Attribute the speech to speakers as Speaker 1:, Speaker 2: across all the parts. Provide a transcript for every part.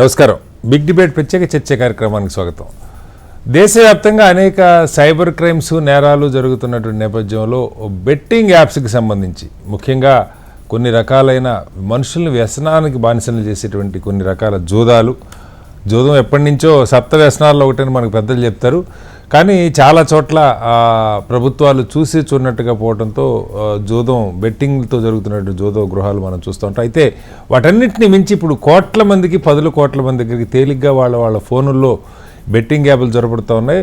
Speaker 1: నమస్కారం. Big debate ప్రత్యేక చర్చ కార్యక్రమానికి స్వాగతం. దేశవ్యాప్తంగా అనేక సైబర్ క్రైమ్స్ నేరాలు జరుగుతున్నటువంటి నేపథ్యంలో బెట్టింగ్ యాప్స్కి సంబంధించి ముఖ్యంగా కొన్ని రకాలైన మనుషుల్ని వ్యసనానికి బానిసలు చేసేటువంటి కొన్ని రకాల జూదం ఎప్పటి నుంచో సప్త వ్యసనాల్లో ఒకటని మనకు పెద్దలు చెప్తారు. కానీ చాలా చోట్ల ప్రభుత్వాలు చూసి చూడనట్టుగా పోవడంతో జూదం బెట్టింగ్తో జరుగుతున్నట్టు జూదో గృహాలు మనం చూస్తూ ఉంటాం. అయితే వాటన్నిటిని మించి ఇప్పుడు కోట్ల మందికి 10 కోట్ల మంది దగ్గరికి తేలిగ్గా వాళ్ళ ఫోనుల్లో బెట్టింగ్ యాప్లు జరపడుతూ ఉన్నాయి.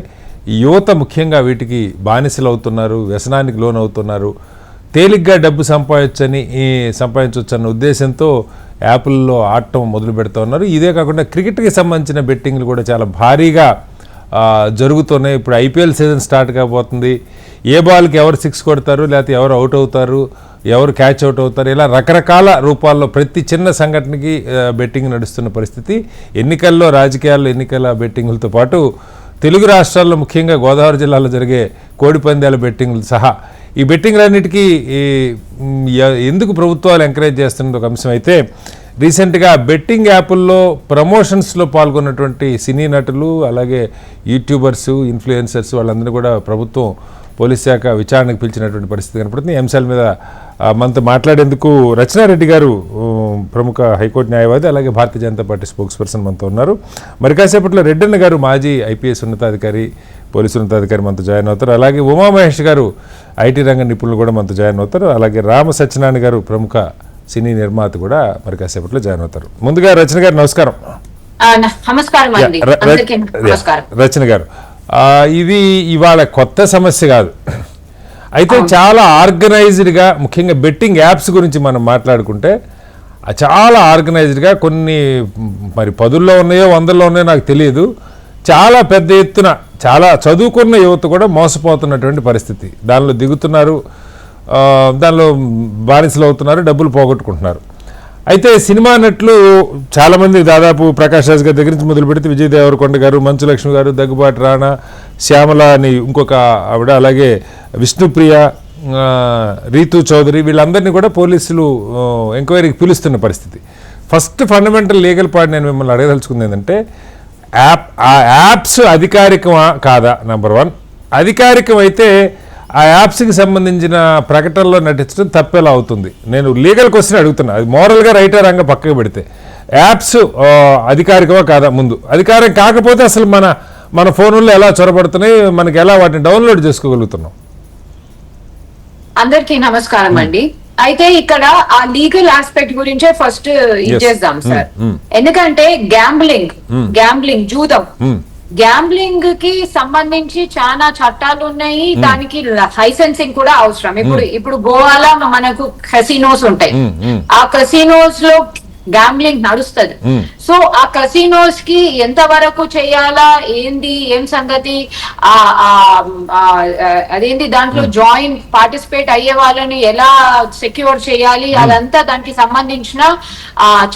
Speaker 1: యువత ముఖ్యంగా వీటికి బానిసలు అవుతున్నారు, వ్యసనానికి లోన్ అవుతున్నారు. తేలిగ్గా డబ్బు సంపాదించవచ్చన్న ఉద్దేశంతో యాప్ల్లో ఆడటం మొదలు పెడుతూ ఉన్నారు. ఇదే కాకుండా క్రికెట్కి సంబంధించిన బెట్టింగ్లు కూడా చాలా భారీగా జరుగుతున్నాయి. ఇప్పుడు ఐపీఎల్ సీజన్ స్టార్ట్ కాబోతుంది. ఏ బాల్కి ఎవరు 6 కొడతారు, లేకపోతే ఎవరు అవుట్ అవుతారు, ఎవరు క్యాచ్ అవుట్ అవుతారు, ఇలా రకరకాల రూపాల్లో ప్రతి చిన్న సంఘటనకి బెట్టింగ్ నడుస్తున్న పరిస్థితి. రాజకీయాల్లో ఎన్నికల బెట్టింగులతో పాటు తెలుగు రాష్ట్రాల్లో ముఖ్యంగా గోదావరి జిల్లాలో జరిగే కోడిపందాల బెట్టింగులు సహా ఈ బెట్టింగ్లన్నిటికీ ఎందుకు ప్రభుత్వాలు ఎంకరేజ్ చేస్తున్న ఒక అంశం అయితే, రీసెంట్గా బెట్టింగ్ యాప్ల్లో ప్రమోషన్స్లో పాల్గొన్నటువంటి సినీ నటులు, అలాగే యూట్యూబర్స్, ఇన్ఫ్లుయెన్సర్స్ వాళ్ళందరినీ కూడా ప్రభుత్వం పోలీస్ శాఖ విచారణకు పిలిచినటువంటి పరిస్థితి కనపడుతుంది. ఈ అంశాల మీద మనతో మాట్లాడేందుకు రచనారెడ్డి గారు, ప్రముఖ హైకోర్టు న్యాయవాది, అలాగే Bharatiya Janata party spokes person మనతో ఉన్నారు. మరి కాసేపట్లో రెడ్డన్న గారు, మాజీ ఐపీఎస్ ఉన్నతాధికారి, పోలీసు ఉన్నతాధికారి మనతో జాయిన్ అవుతారు. అలాగే ఉమామహేష్ గారు, ఐటీ రంగ నిపుణులు కూడా మనతో జాయిన్ అవుతారు. అలాగే రామ సత్యనారాయణ గారు, ప్రముఖ సినీ నిర్మాత కూడా మరి కాసేపట్లో జాయిన్ అవుతారు. ముందుగా రచన గారు నమస్కారం. రచన గారు, ఇది ఇవాళ కొత్త సమస్య కాదు. అయితే చాలా ఆర్గనైజ్డ్గా, ముఖ్యంగా బెట్టింగ్ యాప్స్ గురించి మనం మాట్లాడుకుంటే చాలా ఆర్గనైజ్డ్గా కొన్ని మరి 10లో ఉన్నాయో 100లో ఉన్నాయో నాకు తెలియదు, చాలా పెద్ద ఎత్తున చాలా చదువుకున్న యువత కూడా మోసపోతున్నటువంటి పరిస్థితి. దానిలో దిగుతున్నారు, దానిలో బానిసలు అవుతున్నారు, డబ్బులు పోగొట్టుకుంటున్నారు. అయితే సినిమా నటులు చాలామంది, దాదాపు ప్రకాష్ రాజ్ గారి దగ్గర నుంచి మొదలు పెడితే విజయ్ దేవరకొండ గారు, మంచు లక్ష్మి గారు, దగ్గుబాటి రాణా, శ్యామల అని ఇంకొక ఆవిడ, అలాగే విష్ణుప్రియ, రీతు చౌదరి, వీళ్ళందరినీ కూడా పోలీసులు ఎంక్వైరీకి పిలుస్తున్న పరిస్థితి. ఫస్ట్ ఫండమెంటల్ లీగల్ పార్ట్ నేను మిమ్మల్ని అడగదలుచుకుంది ఏంటంటే, ఆ యాప్స్ అధికారికమా కాదా? నెంబర్ 1. అధికారికం అయితే ఆ యాప్స్కి సంబంధించిన ప్రకటనలో నటించడం తప్పేలా అవుతుంది? నేను లీగల్ క్వశ్చన్ అడుగుతున్నా. అది మోరల్గా రైటా రంగ పక్కకు పెడితే యాప్స్ అధికారికమా కాదా? ముందు అధికారం కాకపోతే అసలు మన ఫోన్లో ఎలా చొరబడుతున్నాయి, మనకి ఎలా వాటిని డౌన్లోడ్ చేసుకోగలుగుతున్నాం?
Speaker 2: అందరికీ నమస్కారం అండి. అయితే ఇక్కడ ఆ లీగల్ ఆస్పెక్ట్ గురించే ఫస్ట్ ఇచ్చేద్దాం సార్. ఎందుకంటే గ్యాంబ్లింగ్ జూదం, గ్యాంబ్లింగ్ కి సంబంధించి చాలా చట్టాలు ఉన్నాయి. దానికి లైసెన్సింగ్ కూడా అవసరం. ఇప్పుడు గోవాలో మనకు కసినోస్ ఉంటాయి. ఆ కసినోస్ లో గ్యాంబ్లింగ్ నడుస్తుంది. సో ఆ కసినోస్ కి ఎంత వరకు చేయాలా, ఏం సంగతి, అదేంటి దాంట్లో పార్టిసిపేట్ అయ్యే వాళ్ళని ఎలా సెక్యూర్ చేయాలి, అదంతా దానికి సంబంధించిన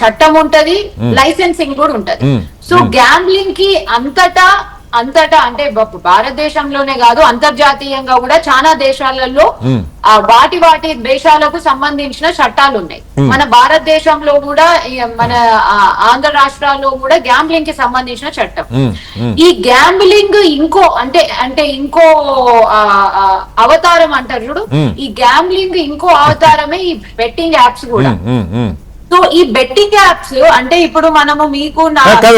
Speaker 2: చట్టం ఉంటది, లైసెన్సింగ్ కూడా ఉంటది. సో గ్యాంబ్లింగ్ కి అంతటా అంటే భారతదేశంలోనే కాదు, అంతర్జాతీయంగా కూడా చాలా దేశాలలో వాటి దేశాలకు సంబంధించిన చట్టాలు ఉన్నాయి. మన భారతదేశంలో కూడా, మన ఆంధ్ర రాష్ట్రాల్లో కూడా గ్యాంబ్లింగ్ కి సంబంధించిన చట్టం. ఈ గ్యాంబ్లింగ్ ఇంకో అవతారం అంటారు చూడు, ఈ గ్యాంబ్లింగ్ ఇంకో అవతారమే ఈ బెట్టింగ్ యాప్స్ కూడా. సో ఈ బెట్టింగ్ యాప్స్ అంటే ఇప్పుడు మనము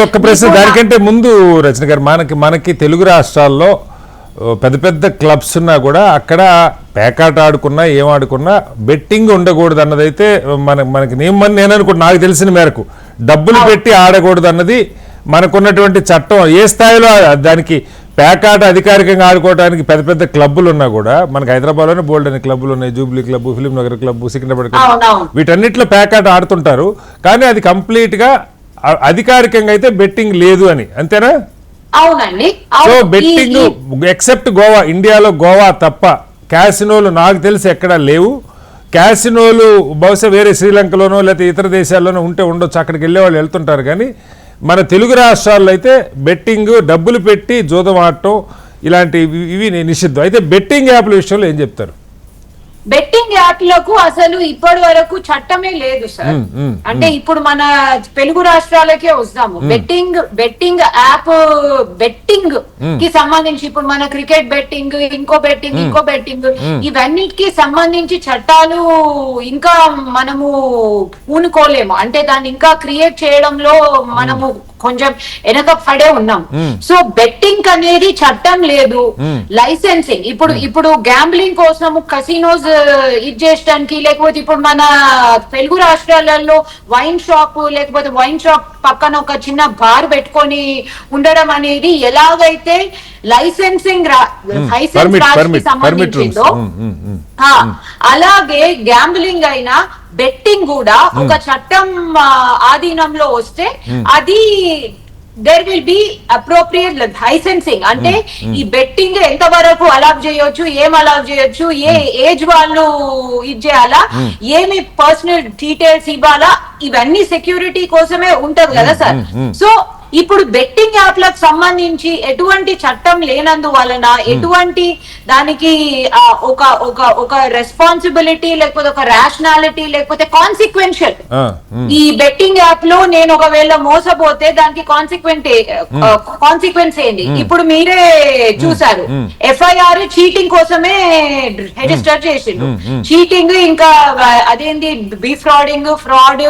Speaker 1: ఒక్క ప్రశ్న దానికంటే ముందు రచన గారు, మనకి తెలుగు రాష్ట్రాల్లో పెద్ద క్లబ్స్ ఉన్నా కూడా అక్కడ పేకాట ఆడుకున్నా ఏం ఆడుకున్నా బెట్టింగ్ ఉండకూడదు అన్నదైతే మనకి నియమని నేను అనుకుంటా. నాకు తెలిసిన మేరకు డబ్బులు పెట్టి ఆడకూడదు అన్నది మనకున్నటువంటి చట్టం. ఏ స్థాయిలో దానికి పేకాట అధికారికంగా ఆడుకోవడానికి పెద్ద క్లబ్బులు ఉన్నా కూడా, మనకి హైదరాబాద్లోనే బోల్డ్ అనే క్లబ్బులు ఉన్నాయి. Jubilee club, film Nagar club, Secunderabad club, వీటన్నిటిలో పేకాట ఆడుతుంటారు. కానీ అది కంప్లీట్ గా అధికారికంగా అయితే బెట్టింగ్ లేదు అని, అంతేనా?
Speaker 2: అవునండి.
Speaker 1: సో బెట్టింగ్ ఎక్సెప్ట్ గోవా, ఇండియాలో గోవా తప్ప క్యాసినోలు నాకు తెలిసి ఎక్కడా లేవు. క్యాసినోలు బహుశా వేరే శ్రీలంకలోనో లేకపోతే ఇతర దేశాల్లోనో ఉండొచ్చు, అక్కడికి వెళ్ళే వాళ్ళు వెళ్తుంటారు. కానీ మన తెలుగు రాష్ట్రాల్లో అయితే బెట్టింగ్, డబ్బులు పెట్టి జూదం ఆడటం ఇలాంటి ఇవి నిషిద్ధం. అయితే బెట్టింగ్ యాప్ల విషయంలో ఏం చెప్తారు?
Speaker 2: బెట్టింగ్ యాప్లకు అసలు ఇప్పటి వరకు చట్టమే లేదు సార్. అంటే ఇప్పుడు మన తెలుగు రాష్ట్రాలకే వస్తాము. బెట్టింగ్ యాప్ బెట్టింగ్ కి సంబంధించి ఇప్పుడు మన క్రికెట్ బెట్టింగ్, ఇంకో బెట్టింగ్ ఇవన్నిటికి సంబంధించి చట్టాలు ఇంకా మనము పూనుకోలేము. అంటే దాన్ని ఇంకా క్రియేట్ చేయడంలో మనము కొంచెం వెనక పడే ఉన్నాం. సో బెట్టింగ్ అనేది చట్టం లేదు. లైసెన్సింగ్ ఇప్పుడు గ్యాంబ్లింగ్ కోసము కసినోస్ ఇది చేయడానికి, లేకపోతే ఇప్పుడు మన తెలుగు రాష్ట్రాలలో వైన్ షాప్ లేకపోతే వైన్ షాప్ పక్కన ఒక చిన్న బార్ పెట్టుకొని ఉండడం అనేది ఎలాగైతే లైసెన్సింగ్ సంబంధించిందో అలాగే గ్యాంబ్లింగ్ అయినా బెట్టింగ్ కూడా ఒక చట్టం ఆధీనంలో వస్తే అది there will be appropriate licensing. అంటే ఈ బెట్టింగ్ ఎంత వరకు అలౌ చేయొచ్చు, ఏం అలౌ చేయొచ్చు, ఏ ఏజ్ వాళ్ళు ఇది చేయాలా, ఏమి పర్సనల్ డీటెయిల్స్ ఇవ్వాలా, ఇవన్నీ సెక్యూరిటీ కోసమే ఉంటది కదా సార్. సో ఇప్పుడు బెట్టింగ్ యాప్లకు సంబంధించి ఎటువంటి చట్టం లేనందువలన ఎటువంటి దానికి ఒక రెస్పాన్సిబిలిటీ లేకపోతే ఒక రేషనాలిటీ లేకపోతే కాన్సిక్వెన్షియల్ ఈ బెట్టింగ్ యాప్ లో నేను ఒకవేళ మోసపోతే దానికి కాన్సిక్వెన్స్ ఏంటి ఇప్పుడు మీరే చూసారు. ఎఫ్ఐఆర్ చీటింగ్ కోసమే రిజిస్టర్ చేసిండు. చీటింగ్ ఇంకా అదేంటి బీఫ్రాడింగ్, ఫ్రాడ్,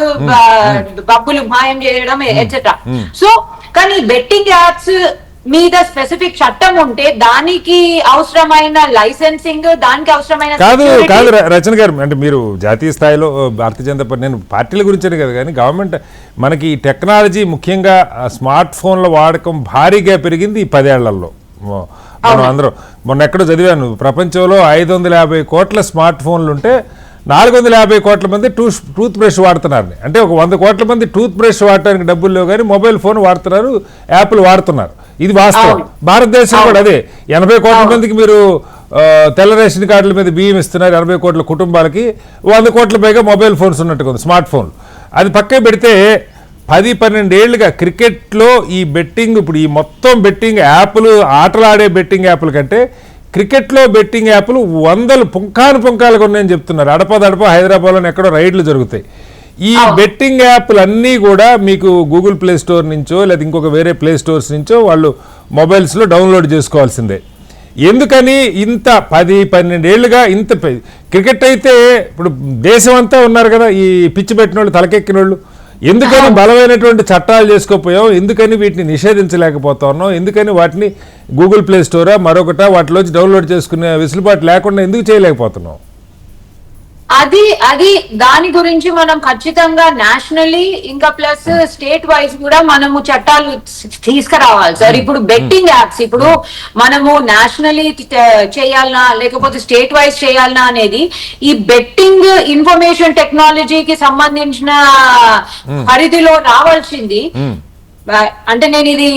Speaker 2: డబ్బులు మాయం చేయడం ఎట్సెట్రా. సో కానీ బెట్టింగ్ యాప్స్ మీద స్పెసిఫిక్ చట్టం ఉంటే దానికి అవసరమైన లైసెన్సింగ్, దానికి అవసరమైన
Speaker 1: కాదు రచన గారు, అంటే మీరు జాతీయ స్థాయిలో భారతీయ జనతా పార్టీ, నేను పార్టీల గురించే కదా కానీ గవర్నమెంట్ మనకి టెక్నాలజీ ముఖ్యంగా స్మార్ట్ ఫోన్ల వాడకం భారీగా పెరిగింది ఈ 10 ఏళ్లలో. మనం అందరం మొన్న ఎక్కడో చదివాను, ప్రపంచంలో 550 కోట్ల స్మార్ట్ ఫోన్లు ఉంటే 450 కోట్ల మంది టూత్ బ్రష్ వాడుతున్నారు. అంటే ఒక 100 కోట్ల మంది టూత్ బ్రష్ వాడటానికి డబ్బులు లేవు కానీ మొబైల్ ఫోన్ వాడుతున్నారు, యాప్లు వాడుతున్నారు. ఇది వాస్తవం. భారతదేశం కూడా అదే. 80 కోట్ల మందికి మీరు తెల్ల రేషన్ కార్డుల మీద బియ్యం ఇస్తున్నారు. 80 కోట్ల కుటుంబాలకి 100 కోట్ల పైగా మొబైల్ ఫోన్స్ ఉన్నట్టుగా ఉంది, స్మార్ట్ ఫోన్లు. అది పక్కే పెడితే 10-12 ఏళ్లుగా క్రికెట్లో ఈ బెట్టింగ్, ఇప్పుడు ఈ మొత్తం బెట్టింగ్ యాప్లు, ఆటలాడే బెట్టింగ్ యాప్ల కంటే క్రికెట్లో బెట్టింగ్ యాప్లు 100 పుంకాలుగా ఉన్నాయని చెప్తున్నారు. అడపదడప హైదరాబాద్లోనే ఎక్కడో రైడ్లు జరుగుతాయి. ఈ బెట్టింగ్ యాప్లు అన్నీ కూడా మీకు గూగుల్ ప్లే స్టోర్ నుంచో లేదా ఇంకొక వేరే ప్లే స్టోర్స్ నుంచో వాళ్ళు మొబైల్స్లో డౌన్లోడ్ చేసుకోవాల్సిందే. ఎందుకని ఇంత 10-12 ఏళ్లుగా ఇంత క్రికెట్ అయితే ఇప్పుడు దేశం అంతా ఉన్నారు కదా ఈ పిచ్చి పెట్టిన వాళ్ళు, తలకెక్కిన వాళ్ళు. ఎందుకని బలమైనటువంటి చట్టాలు చేసుకోపోయాం, ఎందుకని వీటిని నిషేధించలేకపోతా ఉన్నాం, ఎందుకని వాటిని గూగుల్ ప్లే స్టోరా మరొకటా వాటిలోంచి డౌన్లోడ్ చేసుకునే వెసులుబాటు లేకుండా ఎందుకు చేయలేకపోతున్నాం?
Speaker 2: అది దాని గురించి మనం ఖచ్చితంగా నేషనలీ ఇంకా ప్లస్ స్టేట్ వైజ్ కూడా మనము చట్టాలు తీసుకురావాలి సార్. ఇప్పుడు బెట్టింగ్ యాప్స్ ఇప్పుడు మనము నేషనలీ చేయాలనా లేకపోతే స్టేట్ వైజ్ చేయాలనా అనేది ఈ బెట్టింగ్ ఇన్ఫర్మేషన్ టెక్నాలజీకి సంబంధించిన పరిధిలో రావాల్సింది. అంటే నేను ఇది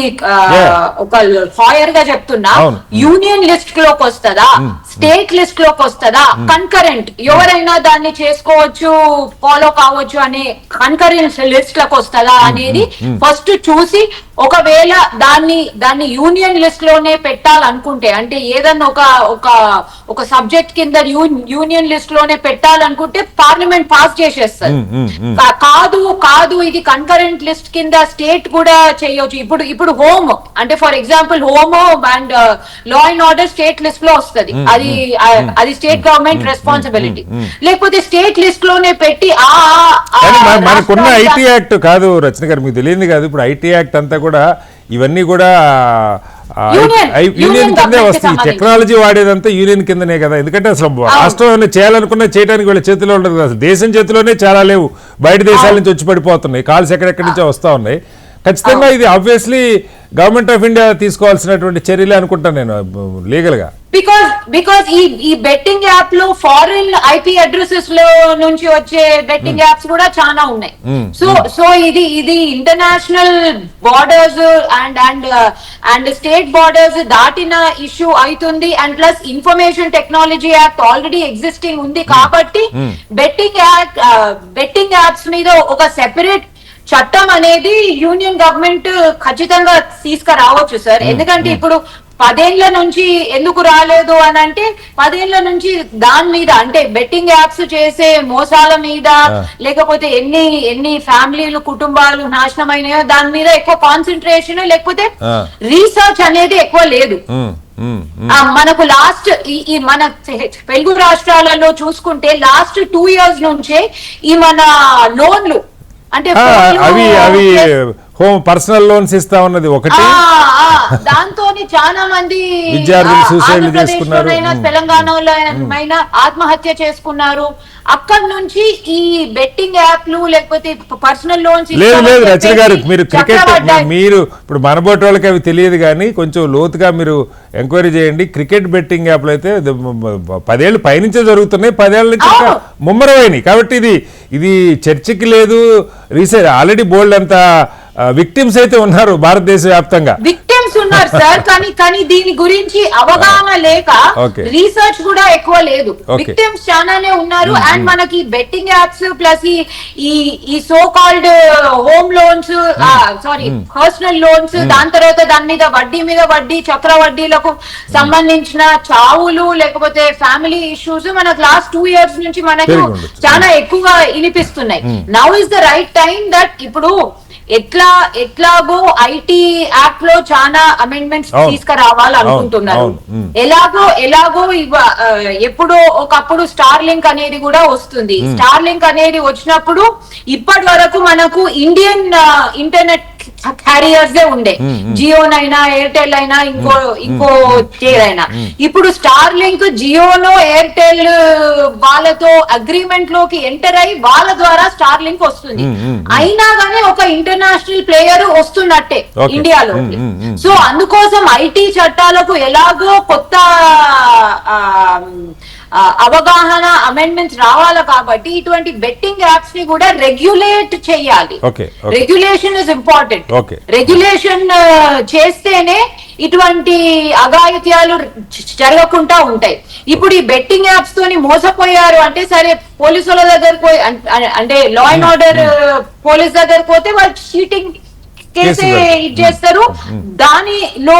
Speaker 2: ఒక లాయర్ గా చెప్తున్నా, యూనియన్ లిస్ట్ లోకి వస్తుందా, స్టేట్ లిస్ట్ లోకి వస్తుందా, కన్కరెంట్ ఎవరైనా దాన్ని చేసుకోవచ్చు, ఫాలో కావచ్చు అనే కన్కరెంట్ లిస్ట్ లకు వస్తుందా అనేది ఫస్ట్ చూసి, ఒకవేళ దాన్ని యూనియన్ లిస్ట్ లోనే పెట్టాలనుకుంటే, అంటే ఏదన్నా ఒక సబ్జెక్ట్ కింద యూనియన్ లిస్ట్ లోనే పెట్టాలనుకుంటే పార్లమెంట్ పాస్ చేసేస్తారు. కాదు ఇది కన్కరెంట్ లిస్ట్ కింద స్టేట్ కూడా చేయొచ్చు. ఇప్పుడు హోమ్ అంటే for example home and law and order state list లో వస్తుంది. అది స్టేట్ గవర్నమెంట్ రెస్పాన్సిబిలిటీ. లేకపోతే స్టేట్ లిస్ట్ లోనే పెట్టి
Speaker 1: మనకున్న ఐటీ యాక్ట్ కాదు రచన గారు, మీకు తెలియదు కాదు. ఇప్పుడు ఐటీ యాక్ట్ అంతా కూడా ఇవన్నీ కూడా యూనియన్ కిందే వస్తాయి. టెక్నాలజీ వాడేదంతా యూనియన్ కిందనే కదా. ఎందుకంటే అసలు రాష్ట్రం చేయాలనుకున్నా చేయడానికి వీళ్ళ చేతిలో ఉండదు కదా. దేశం చేతిలోనే చాలా లేవు, బయట దేశాల నుంచి వచ్చి పడిపోతున్నాయి, కాల్స్ ఎక్కడెక్కడి నుంచో వస్తా ఉన్నాయి. ఖచ్చితంగా ఇది ఆబ్వియస్లీ గవర్నమెంట్ ఆఫ్ ఇండియా తీసుకోవాల్సినటువంటి చర్యలే అనుకుంటాను నేను లీగల్ గా.
Speaker 2: బికాస్ ఈ బెట్టింగ్ యాప్ లో ఫారిన్ ఐపీ అడ్రసెస్ లో నుంచి వచ్చే బెట్టింగ్ యాప్స్ కూడా చాలా ఉన్నాయి. సో ఇది international borders and state borders దాటిన ఇష్యూ అవుతుంది. And plus information technology act already existing ఉంది కాబట్టి బెట్టింగ్ యాప్స్ మీద ఒక సెపరేట్ చట్టం అనేది యూనియన్ గవర్నమెంట్ ఖచ్చితంగా తీసుకురావచ్చు సార్. ఎందుకంటే ఇప్పుడు 10 ఏళ్ల నుంచి ఎందుకు రాలేదు అని అంటే 10 ఏళ్ల నుంచి దాని మీద అంటే బెట్టింగ్ యాప్స్ చేసే మోసాల మీద లేకపోతే ఎన్ని ఫ్యామిలీలు కుటుంబాలు నాశనం అయినాయో దాని మీద ఎక్కువ కాన్సన్ట్రేషన్ లేకపోతే రీసెర్చ్ అనేది ఎక్కువ లేదు. మనకు లాస్ట్ ఈ మన తెలుగు రాష్ట్రాలలో చూసుకుంటే లాస్ట్ 2 years నుంచే ఈ మన లోన్లు అంటే
Speaker 1: అవి హోమ్ పర్సనల్ లోన్స్ ఇస్తా ఉన్నది ఒకటి,
Speaker 2: దాంతో చాలా మంది
Speaker 1: విద్యార్థులు సూసైడ్ చేసుకున్నారు,
Speaker 2: తెలంగాణలో ఆత్మహత్య చేసుకున్నారు. అక్కడ నుంచి ఈ బెట్టింగ్ యాప్లు లేకపోతే పర్సనల్ లోన్స్
Speaker 1: లేదు రచన గారు, మీరు క్రికెట్ మీరు ఇప్పుడు మనబోటి వాళ్ళకి అవి తెలియదు కానీ కొంచెం లోతుగా మీరు ఎంక్వైరీ చేయండి. క్రికెట్ బెట్టింగ్ యాప్లు అయితే 10 ఏళ్ళు పైనుంచే జరుగుతున్నాయి, 10 ఏళ్ళ నుంచి ముమ్మరమైనవి. కాబట్టి ఇది చర్చకి లేదు. రీసెంట్ ఆల్రెడీ బోల్డ్ అంతా విక్టిమ్స్ అయితే ఉన్నారు భారతదేశ వ్యాప్తంగా,
Speaker 2: విక్టిమ్స్ ఉన్నారు సార్. కానీ దీని గురించి అవగాహన లేక రీసెర్చ్ కూడా ఎక్కువ లేదు. విక్టిమ్స్ చాలానే ఉన్నారు. అండ్ మనకి బెట్టింగ్ యాప్స్ ప్లస్ ఈ so called home loans personal loans దాని తర్వాత దాని మీద వడ్డీ చక్ర వడ్డీలకు సంబంధించిన చావులు లేకపోతే ఫ్యామిలీ ఇష్యూస్ మనకు లాస్ట్ 2 years నుంచి మనకు చాలా ఎక్కువగా వినిపిస్తున్నాయి. Now is the right time that ఇప్పుడు ఎట్లాగో ఐటీ యాక్ట్ లో చాలా అమెండ్మెంట్స్ తీసుకురావాలనుకుంటున్నారు. ఎలాగో ఎప్పుడో ఒకప్పుడు స్టార్ లింక్ అనేది కూడా వస్తుంది. స్టార్ లింక్ అనేది వచ్చినప్పుడు ఇప్పటి వరకు మనకు ఇండియన్ ఇంటర్నెట్ క్యారియర్స్ ఉండే, జియోనైనా ఎయిర్టెల్ అయినా ఇంకో ఏదైనా. ఇప్పుడు స్టార్ లింక్ జియోనో ఎయిర్టెల్ వాళ్ళతో అగ్రిమెంట్ లోకి ఎంటర్ అయ్యి వాళ్ళ ద్వారా స్టార్ లింక్ వస్తుంది. అయినా గానీ ఒక ఇంటర్నేషనల్ ప్లేయర్ వస్తున్నట్టే ఇండియాలో. సో అందుకోసం ఐటీ చట్టాలకు ఎలాగో కొత్త అవగాహన అమెండ్మెంట్స్ రావాలి. కాబట్టి ఇటువంటి బెట్టింగ్ యాప్స్ ని కూడా రెగ్యులేట్ చేయాలి. Regulation is important. రెగ్యులేషన్ చేస్తేనే ఇటువంటి అఘాయిత్యాలు జరగకుండా ఉంటాయి. ఇప్పుడు ఈ బెట్టింగ్ యాప్స్ తోని మోసపోయారు అంటే సరే పోలీసుల దగ్గరకు పోయి అంటే లా అండ్ ఆర్డర్ పోలీస్ దగ్గరకు పోతే వాళ్ళు చీటింగ్ కేసే చేస్తారు. దానిలో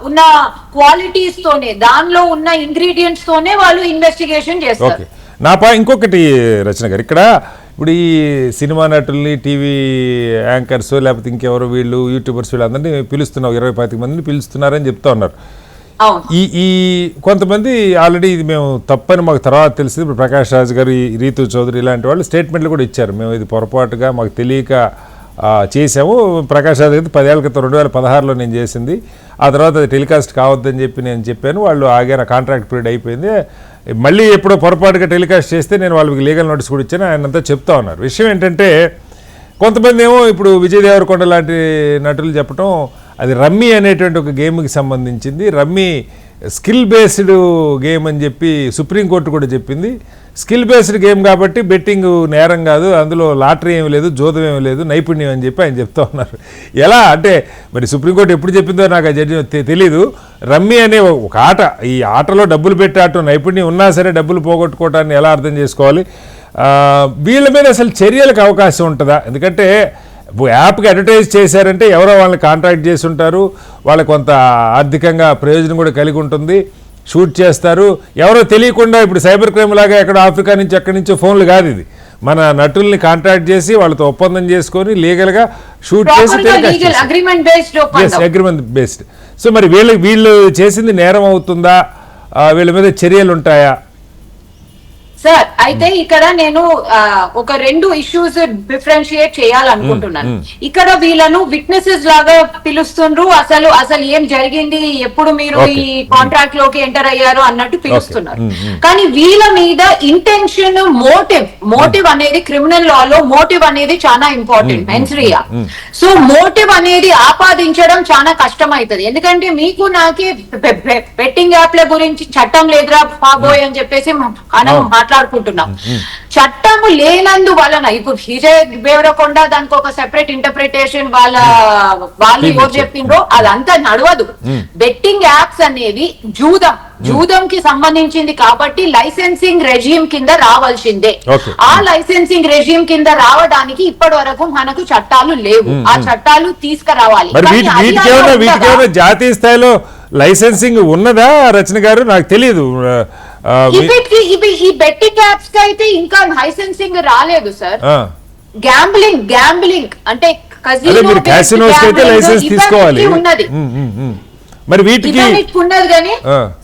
Speaker 2: ఉన్న క్వాలిటీస్ తోనే దానిలో ఉన్న ఇంగ్రీడియంట్స్ తోనే వాళ్ళు ఇన్వెస్టిగేషన్ చేస్తారు.
Speaker 1: ఇంకొకటి రచన గారు, ఇక్కడ ఇప్పుడు ఈ సినిమా నటుల్ని టీవీ యాంకర్స్ లేకపోతే ఇంకెవరు వీళ్ళు యూట్యూబర్స్ వీళ్ళందరినీ పిలుస్తున్నారు, 20-25 మందిని పిలుస్తున్నారని చెప్తా ఉన్నారు. ఈ కొంతమంది ఆల్రెడీ ఇది మేము తప్పని మాకు తర్వాత తెలిసింది. ఇప్పుడు ప్రకాష్ రాజ్ గారు, రీతు చౌదరి ఇలాంటి వాళ్ళు స్టేట్మెంట్లు కూడా ఇచ్చారు. మేము ఇది పొరపాటుగా మాకు తెలియక చేసాము. ప్రకాష్ రాజ్ గారు 10 ఏళ్ల క్రితం 2016లో నేను చేసింది, ఆ తర్వాత అది టెలికాస్ట్ కావద్దని చెప్పి నేను చెప్పాను. వాళ్ళు ఆగారు, కాంట్రాక్ట్ పీరియడ్ అయిపోయింది. మళ్ళీ ఎప్పుడో పొరపాటుగా టెలికాస్ట్ చేస్తే నేను వాళ్ళకి లీగల్ నోటీస్ కూడా ఇచ్చాను. ఆయన అంతా చెప్తా ఉన్నారు. విషయం ఏంటంటే కొంతమంది ఏమో ఇప్పుడు విజయ్ దేవరకొండ లాంటి నటులు చెప్పడం అది రమ్మీ అనేటువంటి ఒక గేమ్కి సంబంధించింది. రమ్మీ స్కిల్ బేస్డ్ గేమ్ అని చెప్పి సుప్రీంకోర్టు కూడా చెప్పింది. స్కిల్ బేస్డ్ గేమ్ కాబట్టి బెట్టింగ్ నేరం కాదు, అందులో లాటరీ ఏమి లేదు, జోదం ఏమి లేదు, నైపుణ్యం అని చెప్పి ఆయన చెప్తా ఉన్నారు. ఎలా అంటే మరి సుప్రీంకోర్టు ఎప్పుడు చెప్పిందో నాకు ఆ జడ్జి తెలీదు. రమ్మీ అనే ఒక ఆట, ఈ ఆటలో డబ్బులు పెట్టి ఆట నైపుణ్యం ఉన్నా సరే డబ్బులు పోగొట్టుకోవటాన్ని ఎలా అర్థం చేసుకోవాలి? వీళ్ళ మీద అసలు చర్యలకు అవకాశం ఉంటుందా? ఎందుకంటే యాప్కి అడ్వర్టైజ్ చేశారంటే ఎవరో వాళ్ళని కాంట్రాక్ట్ చేసి ఉంటారు, వాళ్ళకి కొంత ఆర్థికంగా ప్రయోజనం కూడా కలిగి ఉంటుంది, షూట్ చేస్తారు. ఎవరో తెలియకుండా ఇప్పుడు సైబర్ క్రైమ్ లాగా ఎక్కడ ఆఫ్రికా నుంచి ఎక్కడి నుంచో ఫోన్లు కాదు, ఇది మన నటుల్ని కాంట్రాక్ట్ చేసి వాళ్ళతో ఒప్పందం చేసుకొని లీగల్గా షూట్ చేసి అగ్రిమెంట్ బేస్డ్. సో మరి వీళ్ళు చేసింది నేరం అవుతుందా? వీళ్ళ మీద చర్యలు ఉంటాయా?
Speaker 2: సార్ అయితే ఇక్కడ నేను ఒక 2 ఇష్యూస్ డిఫరెన్షియేట్ చేయాలనుకుంటున్నాను. ఇక్కడ వీళ్ళను విట్నెసెస్ లాగా పిలుస్తుండ్రు, అసలు ఏం జరిగింది, ఎప్పుడు మీరు ఈ కాంట్రాక్ట్ లోకి ఎంటర్ అయ్యారు అన్నట్టు పిలుస్తున్నారు. కానీ వీళ్ళ మీద ఇంటెన్షన్, మోటివ్ అనేది క్రిమినల్ లాలో మోటివ్ అనేది చాలా ఇంపార్టెంట్, మెన్స్రియా. సో మోటివ్ అనేది ఆపాదించడం చాలా కష్టం అవుతుంది. ఎందుకంటే మీకు నాకే బెట్టింగ్ యాప్ల గురించి చట్టం లేదురా బాబోయ్ అని చెప్పేసి మనం మాట్లాడుకుంటున్నాం. చట్టము లేనందు వలన ఇప్పుడు విజయ్ దేవరకొండ దానికి ఒక సెపరేట్ ఇంటర్ప్రిటేషన్ వాళ్ళు ఎవరు చెప్పిండ్రో అదంతా నడవదు. బెట్టింగ్ యాప్స్ అనేవి జూదం కి సంబంధించింది కాబట్టి లైసెన్సింగ్ రెజ్యూమ్ కింద రావాల్సిందే. ఆ లైసెన్సింగ్ రెజ్యూమ్ కింద రావడానికి ఇప్పటి వరకు మనకు చట్టాలు లేవు. ఆ చట్టాలు తీసుకురావాలి.
Speaker 1: జాతీయ స్థాయిలో లైసెన్సింగ్ ఉన్నదా రచన గారు? నాకు తెలియదు.
Speaker 2: ఈ బెట్టింగ్ యాప్స్ కి అయితే ఇంకా లైసెన్సింగ్ రాలేదు సార్. గ్యాంబ్లింగ్ అంటే
Speaker 1: లైసెన్స్ తీసుకోవాలి. మరి వీటికి
Speaker 2: ఉన్నది కానీ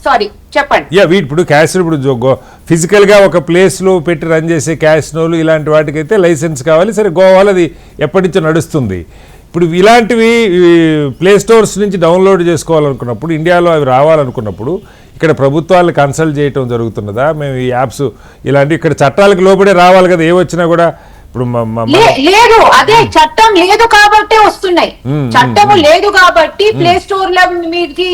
Speaker 2: సారీ చెప్పండి.
Speaker 1: ఇప్పుడు క్యాసినో ఇప్పుడు ఫిజికల్ గా ఒక ప్లేస్ లో పెట్టి రన్ చేసే క్యాసినోలు ఇలాంటి వాటికైతే లైసెన్స్ కావాలి. సరే, గోవాలో అది ఎప్పటి నుంచో నడుస్తుంది. ఇప్పుడు ఇలాంటివి ప్లే స్టోర్స్ నుంచి డౌన్లోడ్ చేసుకోవాలనుకున్నప్పుడు, ఇండియాలో అవి రావాలనుకున్నప్పుడు ఇక్కడ ప్రభుత్వాలను కన్సల్ట్ చేయటం జరుగుతున్నదా? మేము ఈ యాప్స్ ఇలాంటివి ఇక్కడ చట్టాలకు లోబడే రావాలి కదా, ఏ వచ్చినా కూడా. ఇప్పుడు
Speaker 2: లేదు, అదే చట్టం లేదు కాబట్టి వస్తున్నాయి. చట్టము లేదు కాబట్టి ప్లే స్టోర్ లో మీకు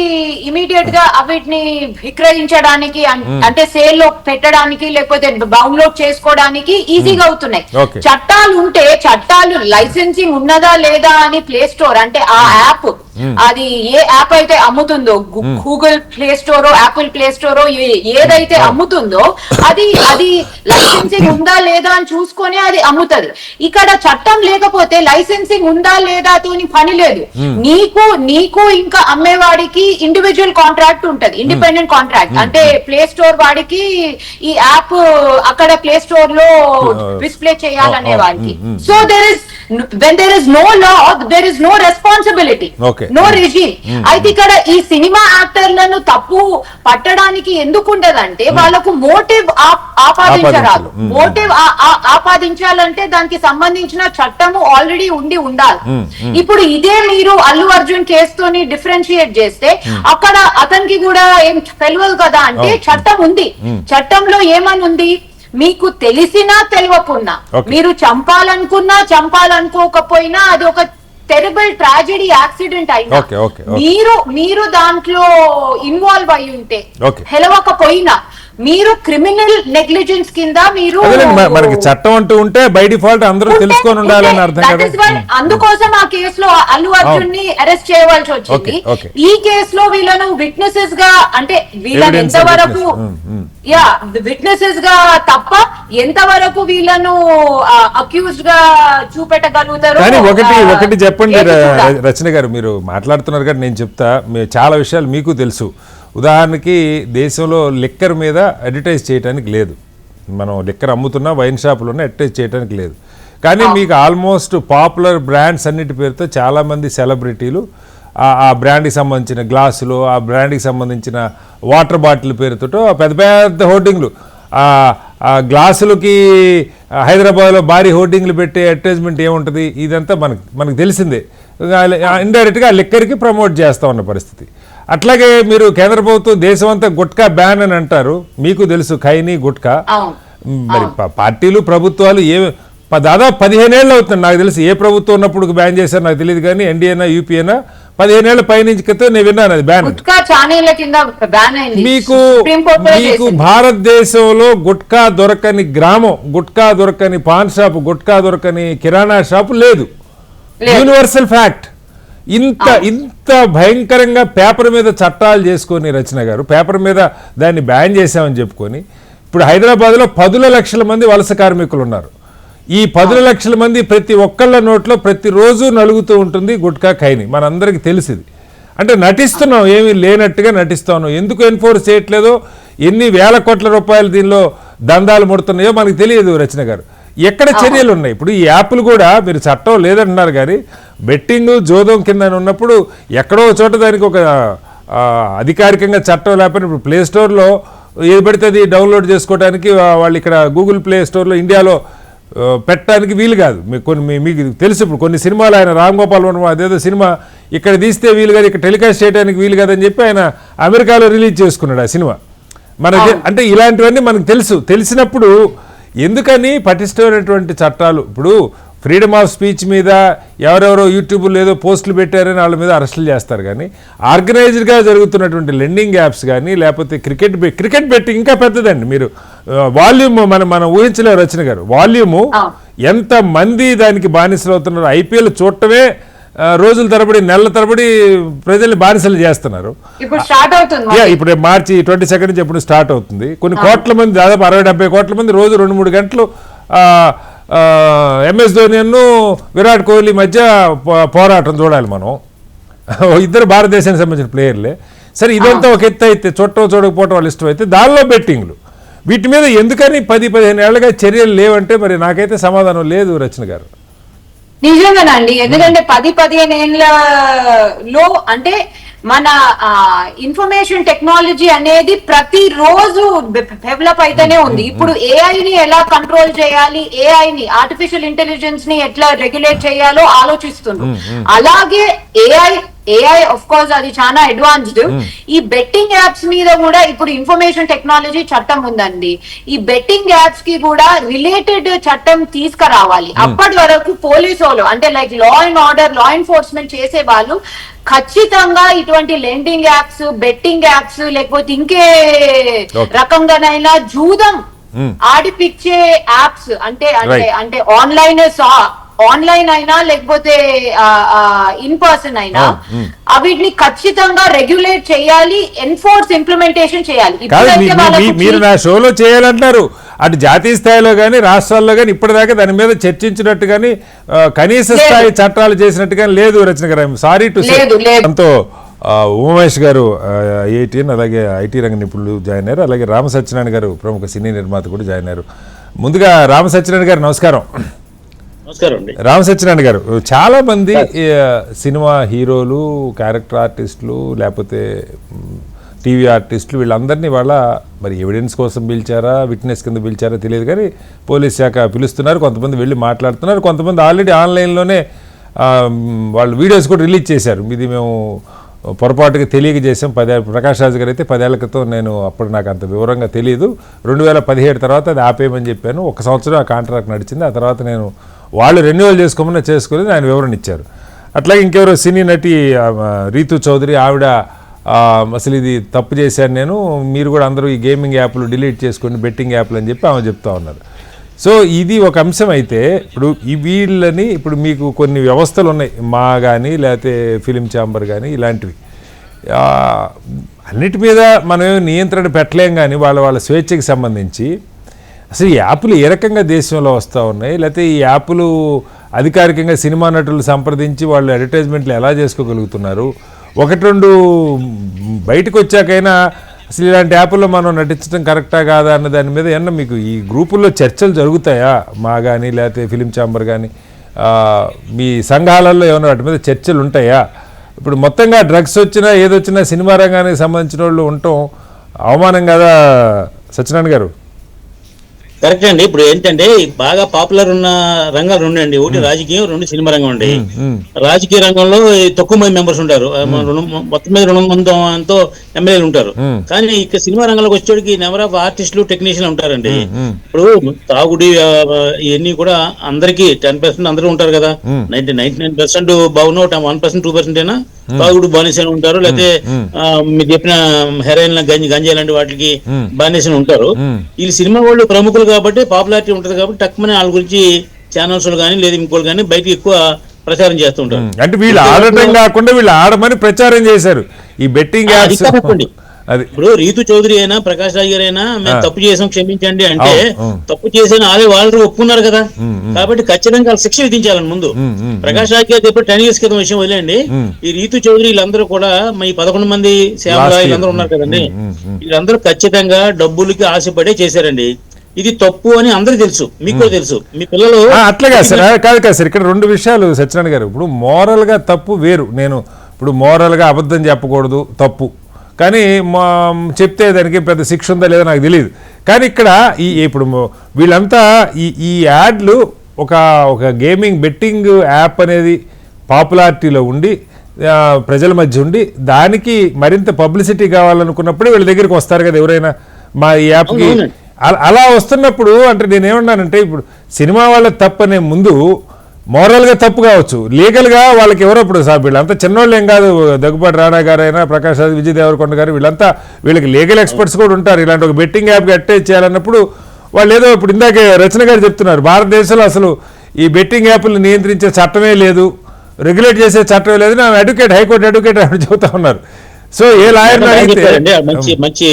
Speaker 2: ఇమీడియట్ గా వీటిని విక్రయించడానికి అంటే సేల్ లో పెట్టడానికి లేకపోతే డౌన్లోడ్ చేసుకోవడానికి ఈజీగా అవుతున్నాయి. చట్టాలు ఉంటే చట్టాలు లైసెన్సింగ్ ఉన్నదా లేదా అని ప్లే స్టోర్ అంటే ఆ యాప్ అది ఏ యాప్ అయితే అమ్ముతుందో, గూగుల్ ప్లే స్టోరో యాపిల్ ప్లే స్టోరో ఏదైతే అమ్ముతుందో అది లైసెన్సింగ్ ఉందా లేదా అని చూసుకొని అది అమ్ముతుంది. ఇక్కడ చట్టం లేకపోతే లైసెన్సింగ్ ఉందా లేదా తోని పని లేదు. నీకు ఇంకా అమ్మేవాడికి ఇండివిజువల్ కాంట్రాక్ట్ ఉంటది, ఇండిపెండెంట్ కాంట్రాక్ట్. అంటే ప్లే స్టోర్ వాడికి ఈ యాప్ అక్కడ ప్లే స్టోర్ లో డిస్ప్లే చేయాలనే వాడికి. So when there is no law, there is no responsibility, no regime. అయితే ఇక్కడ ఈ సినిమా యాక్టర్లను తప్పు పట్టడానికి ఎందుకు ఉండదంటే వాళ్ళకు మోటివ్ ఆపాదించరాదు. మోటివ్ ఆపాదించాలంటే దానికి సంబంధించిన చట్టము ఆల్రెడీ ఉండాలి. ఇప్పుడు ఇదే మీరు అల్లు అర్జున్ కేసుతోని డిఫరెన్షియేట్ చేస్తే అక్కడ అతనికి కూడా ఏం తెలియదు కదా. అంటే చట్టం ఉంది, చట్టంలో ఏమని ఉంది, మీకు తెలిసినా తెలియకున్నా, మీరు చంపాలనుకోకపోయినా అది ఒక టెరిబుల్ ట్రాజెడీ యాక్సిడెంట్ అయినా మీరు దాంట్లో ఇన్వాల్వ్ అయి ఉంటే హెలవకపోయినా మీరు క్రిమినల్ నెగ్లిజెన్స్ కింద మీరు
Speaker 1: మనకి చట్టం అంటూ ఉంటే బై డిఫాల్ట్ అందరూ తెలుసుకొని ఉండాలని అర్థం కదా.
Speaker 2: అందుకోసం ఆ కేసులో అల్లు అర్జున్ ని అరెస్ట్ చేయవలసి వచ్చింది. ఈ కేసులో వీళ్ళను విట్నెసెస్ గా అంటే వీళ్ళని ఎంతవరకు విట్నెసెస్ గా తప్ప ఎంతవరకు వీళ్ళను అక్యూజ్డ్ గా చూపెట్టగలుగుతారు.
Speaker 1: కానీ ఒకటి చెప్పండి రచన గారు, మీరు మాట్లాడుతున్నారు కదా, నేను చెప్తా. చాలా విషయాలు మీకు తెలుసు. ఉదాహరణకి దేశంలో లిక్కర్ మీద అడ్వర్టైజ్ చేయడానికి లేదు. మనం లిక్కర్ అమ్ముతున్నా వైన్ షాపులోనే అడ్వర్టైజ్ చేయడానికి లేదు. కానీ మీకు ఆల్మోస్ట్ పాపులర్ బ్రాండ్స్ అన్నిటి పేరుతో చాలామంది సెలబ్రిటీలు ఆ బ్రాండ్కి సంబంధించిన గ్లాసులు, ఆ బ్రాండ్కి సంబంధించిన వాటర్ బాటిల్ పేరుతో పెద్ద పెద్ద హోర్డింగ్లు, ఆ గ్లాసులకి హైదరాబాద్లో భారీ హోర్డింగ్లు పెట్టే అడ్వర్టైజ్మెంట్ ఏముంటుంది, ఇదంతా మనకు తెలిసిందే. ఇండైరెక్ట్గా లిక్కర్కి ప్రమోట్ చేస్తూ ఉన్న పరిస్థితి. అట్లాగే మీరు కేంద్ర ప్రభుత్వం దేశమంతా గుట్కా బ్యాన్ అని అంటారు, మీకు తెలుసు ఖైనీ గుట్కా. మరి పార్టీలు ప్రభుత్వాలు దాదాపు 15 ఏళ్ళు అవుతుంది నాకు తెలిసి. ఏ ప్రభుత్వం ఉన్నప్పుడు బ్యాన్ చేశారు నాకు తెలియదు, కానీ ఎన్డీఏనా యూపీఏనా 15 ఏళ్ల పైనుంచి క్రితం నేను విన్నాను అది బ్యాన్. మీకు భారతదేశంలో గుట్కా దొరకని గ్రామం, గుట్కా దొరకని పాన్ షాపు, గుట్కా దొరకని కిరాణా షాపు లేదు. Universal fact. ఇంత భయంకరంగా పేపర్ మీద చట్టాలు చేసుకొని రచన గారు, పేపర్ మీద దాన్ని బ్యాన్ చేశామని చెప్పుకొని ఇప్పుడు హైదరాబాద్లో 10 లక్షల మంది వలస కార్మికులు ఉన్నారు. ఈ 10 లక్షల మంది ప్రతి ఒక్కళ్ళ నోట్లో ప్రతిరోజు నలుగుతూ ఉంటుంది గుట్కా ఖైనీ. మనందరికీ తెలిసింది. అంటే నటిస్తున్నాం, ఏమీ లేనట్టుగా నటిస్తాను. ఎందుకు ఎన్ఫోర్స్ చేయట్లేదో, ఎన్ని వేల కోట్ల రూపాయలు దీనిలో దందాలు ముడుతున్నాయో మనకు తెలియదు రచన గారు. ఎక్కడ చర్యలు ఉన్నాయి? ఇప్పుడు ఈ యాప్లు కూడా మీరు చట్టం లేదంటున్నారు, కానీ బెట్టింగ్ జోదం కింద ఉన్నప్పుడు ఎక్కడో చోట దానికి ఒక అధికారికంగా చట్టం లేకపోయినా ఇప్పుడు ప్లే స్టోర్లో ఏది పడితే అది డౌన్లోడ్ చేసుకోవడానికి వాళ్ళు ఇక్కడ గూగుల్ ప్లే స్టోర్లో ఇండియాలో పెట్టడానికి వీలు కాదు. మీకు తెలుసు, ఇప్పుడు కొన్ని సినిమాలు ఆయన రామ్ గోపాల్ వర్మ అదేదో సినిమా ఇక్కడ తీస్తే వీలు కాదు, ఇక్కడ టెలికాస్ట్ చేయడానికి వీలు కాదని చెప్పి ఆయన అమెరికాలో రిలీజ్ చేసుకున్నాడు ఆ సినిమా. మనకి అంటే ఇలాంటివన్నీ మనకు తెలిసినప్పుడు ఎందుకని పటిష్టమైనటువంటి చట్టాలు? ఇప్పుడు ఫ్రీడమ్ ఆఫ్ స్పీచ్ మీద ఎవరెవరో యూట్యూబ్లో ఏదో పోస్టులు పెట్టారని వాళ్ళ మీద అరెస్టులు చేస్తారు, కానీ ఆర్గనైజ్డ్గా జరుగుతున్నటువంటి లెండింగ్ యాప్స్ కానీ లేకపోతే క్రికెట్ బెట్టింగ్ ఇంకా పెద్దదండి. మీరు వాల్యూమ్ మనం ఊహించలేరు రచన గారు. వాల్యూము ఎంత మంది దానికి బానిసలు అవుతున్నారు. ఐపీఎల్ చూడటమే రోజుల తరబడి నెలల తరబడి ప్రజల్ని బానిసలు చేస్తున్నారు. ఇప్పుడు మార్చి 22 నుంచి ఎప్పుడు స్టార్ట్ అవుతుంది. కొన్ని కోట్ల మంది, దాదాపు 60-70 కోట్ల మంది రోజు 2-3 గంటలు MS ధోనిను విరాట్ కోహ్లీ మధ్య పోరాటం చూడాలి మనం. ఇద్దరు భారతదేశానికి సంబంధించిన ప్లేయర్లే. సరే, ఇదంతా ఒక ఎత్తు అయితే చూడకపోవటం వాళ్ళు ఇష్టం అయితే దానిలో బెట్టింగ్లు వీటి మీద ఎందుకని 10-15 ఏళ్లుగా చర్యలు లేవంటే మరి నాకైతే సమాధానం లేదు రచన గారు.
Speaker 2: నిజంగానండి, ఎందుకంటే 10-15 ఏళ్లలో అంటే మన ఇన్ఫర్మేషన్ టెక్నాలజీ అనేది ప్రతిరోజు డెవలప్ అయితేనే ఉంది. ఇప్పుడు ఏఐని ఎలా కంట్రోల్ చేయాలి, ఏఐని ఆర్టిఫిషియల్ ఇంటెలిజెన్స్ ని ఎట్లా రెగ్యులేట్ చేయాలో ఆలోచిస్తున్నారు. అలాగే ఏఐ ఆఫ్ కోర్స్ అది చాలా అడ్వాన్స్డ్. ఈ బెట్టింగ్ యాప్స్ మీద కూడా ఇప్పుడు ఇన్ఫర్మేషన్ టెక్నాలజీ చట్టం ఉందండి. ఈ బెట్టింగ్ యాప్స్ కి కూడా రిలేటెడ్ చట్టం తీసుకురావాలి. అప్పటి వరకు పోలీసు వాళ్ళు అంటే like law and order, law enforcement చేసే వాళ్ళు ఖచ్చితంగా ఇటువంటి లెండింగ్ యాప్స్, బెట్టింగ్ యాప్స్ లేకపోతే ఇంకే రకంగానైనా జూదం ఆడిపిచ్చే యాప్స్ అంటే ఆన్లైన్ అయినా లేకపోతే ఇన్ పర్సన్ అయినా వీటిని ఖచ్చితంగా రెగ్యులేట్ చేయాలి, ఎన్ఫోర్స్ ఇంప్లిమెంటేషన్ చేయాలి.
Speaker 1: మీరు నా షోలో చేయాలంటున్నారు. అటు జాతీయ స్థాయిలో కానీ రాష్ట్రాల్లో కానీ ఇప్పటిదాకా దాని మీద చర్చించినట్టు కానీ కనీస స్థాయి చట్టాలు చేసినట్టు కానీ లేదు రచన గారు. Sorry to say. దాంతో ఉమేష్ గారు ఐఐటిఎన్ అలాగే ఐటీ రంగ నిపుణులు జాయిన్ అయ్యారు. అలాగే రామ సత్యనారాయణ గారు ప్రముఖ సినీ నిర్మాత కూడా జాయిన్ అయ్యారు. ముందుగా రామ సత్యనారాయణ గారు నమస్కారం. రామ సత్యనారాయణ గారు, చాలా మంది సినిమా హీరోలు, క్యారెక్టర్ ఆర్టిస్టులు లేకపోతే టీవీ ఆర్టిస్టులు వీళ్ళందరినీ వాళ్ళ మరి ఎవిడెన్స్ కోసం పిలిచారా, విట్నెస్ కింద పిలిచారా తెలియదు కానీ పోలీస్ శాఖ పిలుస్తున్నారు. కొంతమంది వెళ్ళి మాట్లాడుతున్నారు. కొంతమంది ఆల్రెడీ ఆన్లైన్లోనే వాళ్ళు వీడియోస్ కూడా రిలీజ్ చేశారు. ఇది మేము పొరపాటుగా తెలియజేసాం. ప్రకాష్ రాజు గారు అయితే 10 ఏళ్ల క్రితం, నేను అప్పుడు నాకు అంత వివరంగా తెలియదు, 2017 తర్వాత అది ఆపేయమని చెప్పాను. 1 సంవత్సరం ఆ కాంట్రాక్ట్ నడిచింది. ఆ తర్వాత నేను వాళ్ళు రెన్యువల్ చేసుకోలేదు, ఆయన వివరణ ఇచ్చారు. అట్లాగే ఇంకెవరో సినీ నటి రీతు చౌదరి, ఆవిడ అసలు ఇది తప్పు చేశాను నేను, మీరు కూడా అందరూ ఈ గేమింగ్ యాప్లు డిలీట్ చేసుకోండి, బెట్టింగ్ యాప్లు అని చెప్పి ఆమె చెప్తా ఉన్నారు. సో ఇది ఒక అంశం అయితే ఇప్పుడు ఈ వీళ్ళని ఇప్పుడు మీకు కొన్ని వ్యవస్థలు ఉన్నాయి, మా కానీ లేకపోతే ఫిలిం ఛాంబర్ కానీ ఇలాంటివి, అన్నిటి మీద మనం నియంత్రణ పెట్టలేం. కానీ వాళ్ళ స్వేచ్ఛకి సంబంధించి అసలు ఈ యాప్లు ఏ రకంగా దేశంలో వస్తూ ఉన్నాయి, లేకపోతే ఈ యాప్లు అధికారికంగా సినిమా నటులు సంప్రదించి వాళ్ళు అడ్వర్టైజ్మెంట్లు ఎలా చేసుకోగలుగుతున్నారు, 1-2 బయటకు వచ్చాకైనా అసలు ఇలాంటి యాప్ల్లో మనం నటించడం కరెక్టా కాదా అన్న దాని మీద ఏమన్నా మీకు ఈ గ్రూపుల్లో చర్చలు జరుగుతాయా? మా కానీ లేకపోతే ఫిలిం ఛాంబర్ కానీ మీ సంఘాలలో ఏమైనా వాటి మీద చర్చలు ఉంటాయా? ఇప్పుడు మొత్తంగా డ్రగ్స్ వచ్చినా ఏదొచ్చినా సినిమా రంగానికి సంబంధించిన వాళ్ళు ఉండటం అవమానం కదా సత్యనారాయణ గారు?
Speaker 3: కరెక్ట్ అండి. ఇప్పుడు ఏంటంటే బాగా పాపులర్ ఉన్న రంగాలు 2 అండి. ఒకటి రాజకీయం, 2 సినిమా రంగం అండి. రాజకీయ రంగంలో తక్కువ మంది మెంబర్స్ ఉంటారు, మొత్తం మీద 200 మందితో ఎమ్మెల్యేలు ఉంటారు. కానీ ఇక్కడ సినిమా రంగంలోకి వచ్చేటికి నెంబర్ ఆఫ్ ఆర్టిస్టులు, టెక్నీషియన్లు ఉంటారండి. ఇప్పుడు తాగుడి ఇవన్నీ కూడా అందరికి 10% అందరూ ఉంటారు కదా. 99% బాగున్నా 1%, 2% అయినా తాగుడు బానిసలు ఉంటారు, లేకపోతే మీరు చెప్పిన హెరాయిన్, గంజాయి లాంటి వాటికి బానిసలు ఉంటారు. వీళ్ళు సినిమా వాళ్ళు ప్రముఖులు కాబట్టి, పాపులారిటీ ఉంటుంది కాబట్టి తక్కువనే వాళ్ళ గురించి ఛానల్స్ కానీ లేదా ఇంకోళ్ళు కానీ బయటకు ఎక్కువ ప్రచారం చేస్తుంటారు.
Speaker 1: అంటే వీళ్ళు ఆడటం కాకుండా వీళ్ళు ఆడమని ప్రచారం చేశారు ఈ బెట్టింగ్ యాప్స్.
Speaker 3: ఇప్పుడు రీతు చౌదరి అయినా, ప్రకాష్ రాజ్ గారు అయినా మేము తప్పు చేసాం క్షమించండి అంటే తప్పు చేసిన వాళ్ళు ఒప్పుకున్నారు కదా. కాబట్టి ఖచ్చితంగా వాళ్ళు శిక్ష విధించాలని ముందు. ప్రకాష్ రాజ్ గారు చెప్పి 10 years క్రితం విషయం వదిలేండి. ఈ రీతు చౌదరి వీళ్ళందరూ కూడా ఈ 11 మంది శ్యామలా వీళ్ళందరూ ఉన్నారు కదండి, వీళ్ళందరూ ఖచ్చితంగా డబ్బులకి ఆశపడే చేశారండి. ఇది తప్పు అని అందరికి తెలుసు, మీకు కూడా తెలుసు, మీ పిల్లలు
Speaker 1: అట్లాగా సార్. కాదు సార్, ఇక్కడ 2 విషయాలు సత్యనారాయణ గారు. ఇప్పుడు మోరల్ గా తప్పు వేరు. నేను ఇప్పుడు మోరల్ గా అబద్ధం చెప్పకూడదు తప్పు, కానీ చెప్తే దానికి పెద్ద శిక్ష ఉందా లేదా నాకు తెలియదు. కానీ ఇక్కడ ఇప్పుడు వీళ్ళంతా ఈ యాడ్లు ఒక గేమింగ్ బెట్టింగ్ యాప్ అనేది పాపులారిటీలో ఉండి ప్రజల మధ్య ఉండి దానికి మరింత పబ్లిసిటీ కావాలనుకున్నప్పుడు వీళ్ళ దగ్గరికి వస్తారు కదా ఎవరైనా మా ఈ యాప్కి. అలా వస్తున్నప్పుడు అంటే నేనేమన్నానంటే ఇప్పుడు సినిమా వాళ్ళ తప్పనే ముందు మోరల్గా తప్పు కావచ్చు, లీగల్గా వాళ్ళకి ఎవరో ఇప్పుడు సార్ వీళ్ళంతా చిన్నోళ్ళు ఏం కాదు. దగ్గుబాటి రాణా గారు అయినా, ప్రకాష్ రాజ్, విజయ్ దేవరకొండ గారు, వీళ్ళకి లీగల్ ఎక్స్పర్ట్స్ కూడా ఉంటారు. ఇలాంటి ఒక బెట్టింగ్ యాప్కి అటాచ్ చేయాలన్నప్పుడు వాళ్ళు ఏదో ఇప్పుడు ఇందాకే రచన గారు చెప్తున్నారు, భారతదేశంలో అసలు ఈ బెట్టింగ్ యాప్లు నియంత్రించే చట్టమే లేదు, రెగ్యులేట్ చేసే చట్టమే లేదు. నా అడ్వకేట్, హైకోర్టు అడ్వకేట్ అని చెబుతా ఉన్నారు. సో ఏ లాయర్
Speaker 3: మంచి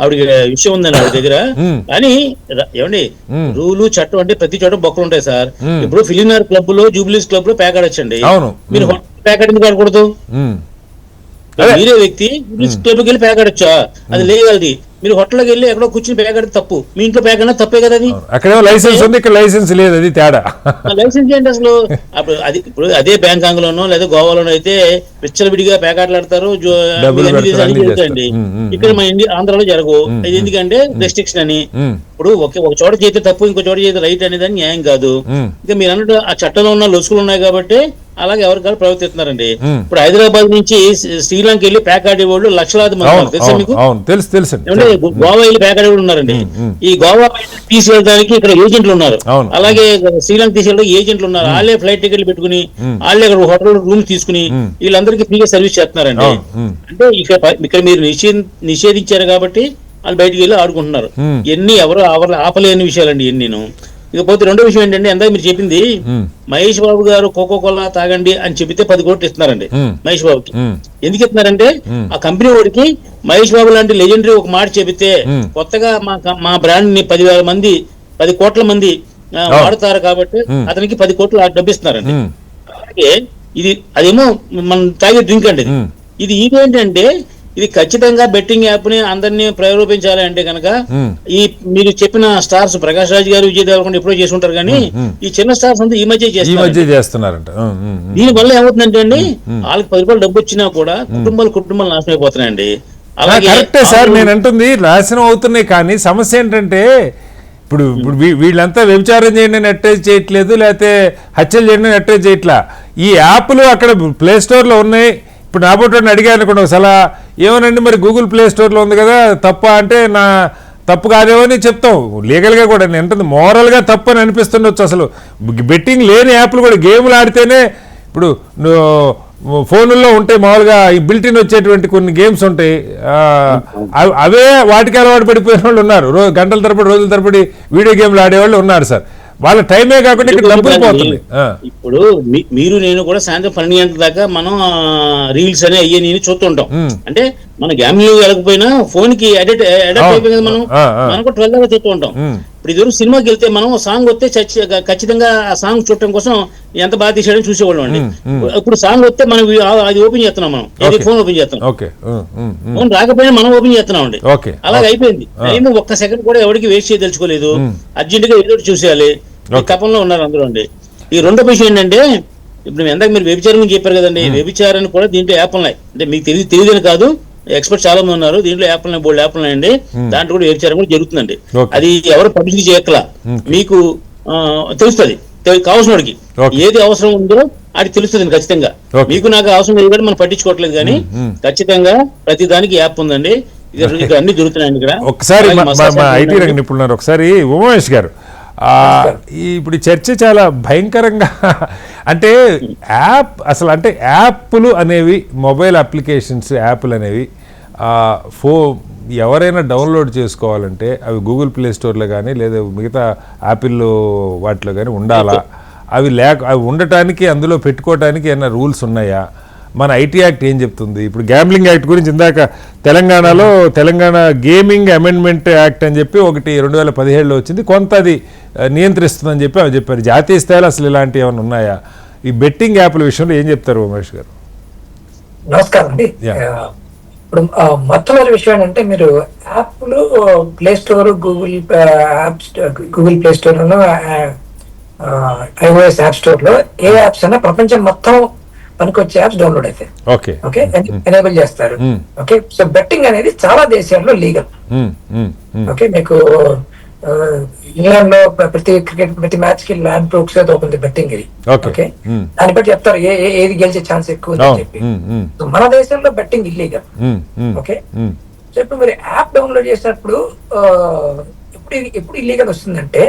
Speaker 3: ఆవిడ విషయం ఉందండి ఆవిడ దగ్గర. కానీ ఏమండి, రూలు చట్టం అంటే ప్రతి చోట బొక్కలు ఉంటాయి సార్. ఇప్పుడు ఫిలినార్ క్లబ్ లో, జూబ్లీస్ క్లబ్ లో ప్యాక్ ఆడొచ్చండి. మీరు ప్యాక్ ఎందుకు ఆడకూడదు? మీరే వ్యక్తి క్లబ్కి వెళ్ళి ప్యాక్ ఆడొచ్చా? అది లేగలది. మీరు హోటల్కి వెళ్ళి ఎక్కడో కూర్చుని ప్యాక్ ఆడితే తప్పు, మీ ఇంట్లో ప్యాక్ అయినా తప్పే కదా. అది
Speaker 1: అక్కడ లైసెన్స్ ఉంది, ఇక్కడ లైసెన్స్ లేదు, అది తేడా.
Speaker 3: లైసెన్స్ ఏంటి అసలు? అప్పుడు అది ఇప్పుడు అదే బ్యాంకాంగ్ లోనో లేదా గోవాలోనో అయితే విచ్చలవిడిగా ప్యాక్ ఆటలాడతారు, జరుగుతాయండి. ఇక్కడ మన ఆంధ్రాలో జరగవు. ఇది ఎందుకంటే రెస్ట్రిక్షన్ అని. ఇప్పుడు ఒక చోట చేస్తే తప్పు, ఇంకో చోట చేస్తే రైట్ అనేది న్యాయం కాదు. ఇంకా మీరు అన్నట్టు ఆ చట్టంలో ఉన్న లొసుకులు ఉన్నాయి కాబట్టి అలాగే ఎవరికాలు ప్రవర్తిస్తున్నారండి. ఇప్పుడు హైదరాబాద్ నుంచి శ్రీలంక వెళ్ళి ప్యాక్ ఆడేవాళ్ళు లక్షలాది మంది తెలుసా మీకు?
Speaker 1: తెలుసు.
Speaker 3: గోవా వెళ్ళి ప్యాక్ ఆడేవాళ్ళు ఉన్నారండి. ఈ గోవా తీసుకెళ్ళడానికి ఇక్కడ ఏజెంట్లు ఉన్నారు, అలాగే శ్రీలంక తీసుకెళ్ళడానికి ఏజెంట్లు ఉన్నారు. వాళ్ళే ఫ్లైట్ టికెట్లు పెట్టుకుని, వాళ్ళే అక్కడ హోటల్ రూమ్ తీసుకుని వీళ్ళందరికీ ఫ్రీగా సర్వీస్ చేస్తున్నారండి. అంటే ఇక్కడ మీరు నిషేధించారు కాబట్టి వాళ్ళు బయటికి వెళ్ళి ఆడుకుంటున్నారు. ఎన్ని ఎవరు ఆపలేని విషయాలండి ఎన్నీను. ఇకపోతే రెండో విషయం ఏంటంటే, ఎందాక మీరు చెప్పింది, మహేష్ బాబు గారు కోకో కోలా తాగండి అని చెబితే 10 కోట్లు ఇస్తున్నారండి మహేష్ బాబుకి. ఎందుకు ఇస్తున్నారంటే, ఆ కంపెనీ వాడికి మహేష్ బాబు లాంటి లెజెండరీ ఒక మాట చెబితే కొత్తగా మా బ్రాండ్ ని 10 కోట్ల మంది వాడతారు కాబట్టి అతనికి 10 కోట్లు డబ్బు ఇస్తున్నారండి. అలాగే అదేమో మనం తాగే డ్రింక్ అండి. ఇది ఏంటంటే, ఇది ఖచ్చితంగా బెట్టింగ్ యాప్ ని అందరినీ ప్రేరేపించాలి అంటే కనుక ఈ మీరు చెప్పిన స్టార్స్ ప్రకాష్ రాజ్ గారు, విజయ్ దేవరకొండ ఎప్పుడో చేసి ఉంటారు, కానీ ఈ చిన్న స్టార్స్ అంతా ఈ మధ్య చేస్తున్నారంట. దీని వల్ల ఏమవుతుందంటే అండి, వాళ్ళకి 10 రూపాయలు డబ్బు వచ్చినా కూడా కుటుంబాలు నాశనం అయిపోతున్నాయండి. అలాగే
Speaker 1: కరెక్టే సార్ నేను అంటుంది, నాశనం అవుతున్నాయి. కానీ సమస్య ఏంటంటే, ఇప్పుడు వీళ్ళంతా వ్యభిచారం చేయండి అని అటాచ్ చేయట్లేదు, లేకపోతే హత్యలు చేయండి అని అటాచ్ చేయట్లా. ఈ యాప్లు అక్కడ ప్లే స్టోర్ లో ఉన్నాయి. ఇప్పుడు నాబోటోని అడిగాను అనుకోండి ఒకసారి, ఏమోనండి మరి గూగుల్ ప్లే స్టోర్లో ఉంది కదా, తప్ప అంటే నా తప్పు కాదేమో అని చెప్తాం. లీగల్గా కూడా నేను అంటుంది మోరల్గా తప్పు అని అనిపిస్తుండొచ్చు. అసలు బెట్టింగ్ లేని యాప్లు కూడా గేమ్లు ఆడితేనే, ఇప్పుడు ఫోన్లలో ఉంటాయి మామూలుగా ఈ బిల్టిన్ వచ్చేటువంటి కొన్ని గేమ్స్ ఉంటాయి, అవే వాటికి అలవాటు పడిపోయిన వాళ్ళు ఉన్నారు. గంటల తరబడి, రోజుల తరబడి వీడియో గేమ్లు ఆడేవాళ్ళు ఉన్నారు సార్. వాళ్ళ టైమే కాకుండా ఇక్కడ డబ్బులు పోతుంది.
Speaker 3: ఇప్పుడు మీరు నేను కూడా సాయంత్రం 12 గంటల దాకా మనం రీల్స్ అనే అయ్యే నేను చూస్తుంటాం. అంటే మన గ్యామ్లింగ్ వెళ్ళకపోయినా ఫోన్ కి అడిక్ట్ అయిపోయింది కదా మనం కూడా 12 దాకా చూస్తూ ఉంటాం. ఇప్పుడు ఇదివరకు సినిమాకి వెళ్తే మనం సాంగ్ వస్తే ఖచ్చితంగా ఆ సాంగ్ చూడటం కోసం ఎంత బాగా తీసాడని చూసేవాళ్ళం అండి. ఇప్పుడు సాంగ్ వస్తే మనం అది ఓపెన్ చేస్తున్నాం, మనం ఫోన్ ఓపెన్ చేస్తున్నాం. ఫోన్ రాకపోయినా మనం ఓపెన్ చేస్తున్నాం అండి. అలాగే అయిపోయింది. అయినా ఒక్క సెకండ్ కూడా ఎవరికి వేస్ట్ చేయదలుచుకోలేదు, అర్జెంట్ గా ఎదురు చూసేయాలి తపంలో ఉన్నారు అందరూ అండి. ఈ రెండో విషయం ఏంటంటే, ఇప్పుడు ఎందాక మీరు వ్యభిచారం గురించి చెప్పారు కదండి, వ్యభిచారాన్ని కూడా దీంట్లో యాప్ ఉన్నాయి. అంటే మీకు తెలియదని కాదు, ఎక్స్పర్ట్ చాలా మంది ఉన్నారు దీంట్లో. యాప్లు బోల్డ్ యాప్లు ఉన్నాయండి, దాంట్లో కూడా వ్యభిచారం కూడా జరుగుతుందండి. అది ఎవరు పబ్లిసిటీ చేయక్కలా, మీకు తెలుస్తుంది. కావాల్సిన వాడికి ఏది అవసరం ఉందో అది తెలుస్తుంది ఖచ్చితంగా. మీకు నాకు అవసరం లేదు కూడా మనం పట్టించుకోవట్లేదు, కానీ ఖచ్చితంగా ప్రతి దానికి యాప్ ఉందండి. ఇక్కడ అన్ని జరుగుతున్నాయండి. ఇక్కడ
Speaker 1: ఒకసారి ఐటీ రంగ నిపుణులు ఒకసారి ఉమేష్ గారు, ఇప్పుడు చర్చ చాలా భయంకరంగా, అంటే యాప్ అసలు అంటే యాప్లు అనేవి, మొబైల్ అప్లికేషన్స్ యాప్లు అనేవి ఎవరైనా డౌన్లోడ్ చేసుకోవాలంటే అవి గూగుల్ ప్లే స్టోర్లో కానీ లేదా మిగతా యాపిల్ వాటిలో కానీ ఉండాలా? అవి ఉండటానికి, అందులో పెట్టుకోవటానికి ఏమైనా రూల్స్ ఉన్నాయా? మన ఐటీ యాక్ట్ ఏం చెప్తుంది? ఇప్పుడు గ్యాంబ్లింగ్ యాక్ట్ గురించి ఇందాక తెలంగాణలో తెలంగాణ గేమింగ్ అమెండ్మెంట్ యాక్ట్ అని చెప్పి ఒకటి 2017లో వచ్చింది, కొంత అది నియంత్రిస్తుందని చెప్పి అవి చెప్పారు. జాతీయ స్థాయిలో అసలు ఇలాంటివి ఏమైనా ఉన్నాయా? ఈ బెట్టింగ్ యాప్ల విషయంలో ఏం చెప్తారు ఉమేష్ గారు?
Speaker 4: నమస్కారం అండి. ఇప్పుడు మొట్టమొదటి విషయం ఏంటంటే, మీరు యాప్లు play store, Google play store, iOS app store లో ఏ యాప్స్ అయినా ప్రపంచం మొత్తం పనికొచ్చే యాప్స్ డౌన్లోడ్ అవుతాయి. ఓకే, ఎనేబుల్ చేస్తారు. ఓకే, సో బెట్టింగ్ అనేది చాలా దేశాల్లో లీగల్. ఓకే, మీకు ఇంగ్లాండ్ లో ప్రతి మ్యాచ్ కి ల్యాబ్ బ్రోక్స్ అవుతుంది బెట్టింగ్ ఇది. ఓకే, దాన్ని బట్టి చెప్తారు ఏది గెలిచే ఛాన్స్ ఎక్కువ అని చెప్పి. మన దేశంలో బెట్టింగ్ ఇల్లీగల్. ఓకే, సో ఇప్పుడు మీరు యాప్ డౌన్లోడ్ చేసినప్పుడు ఎప్పుడు ఇల్లీగల్ వస్తుందంటే,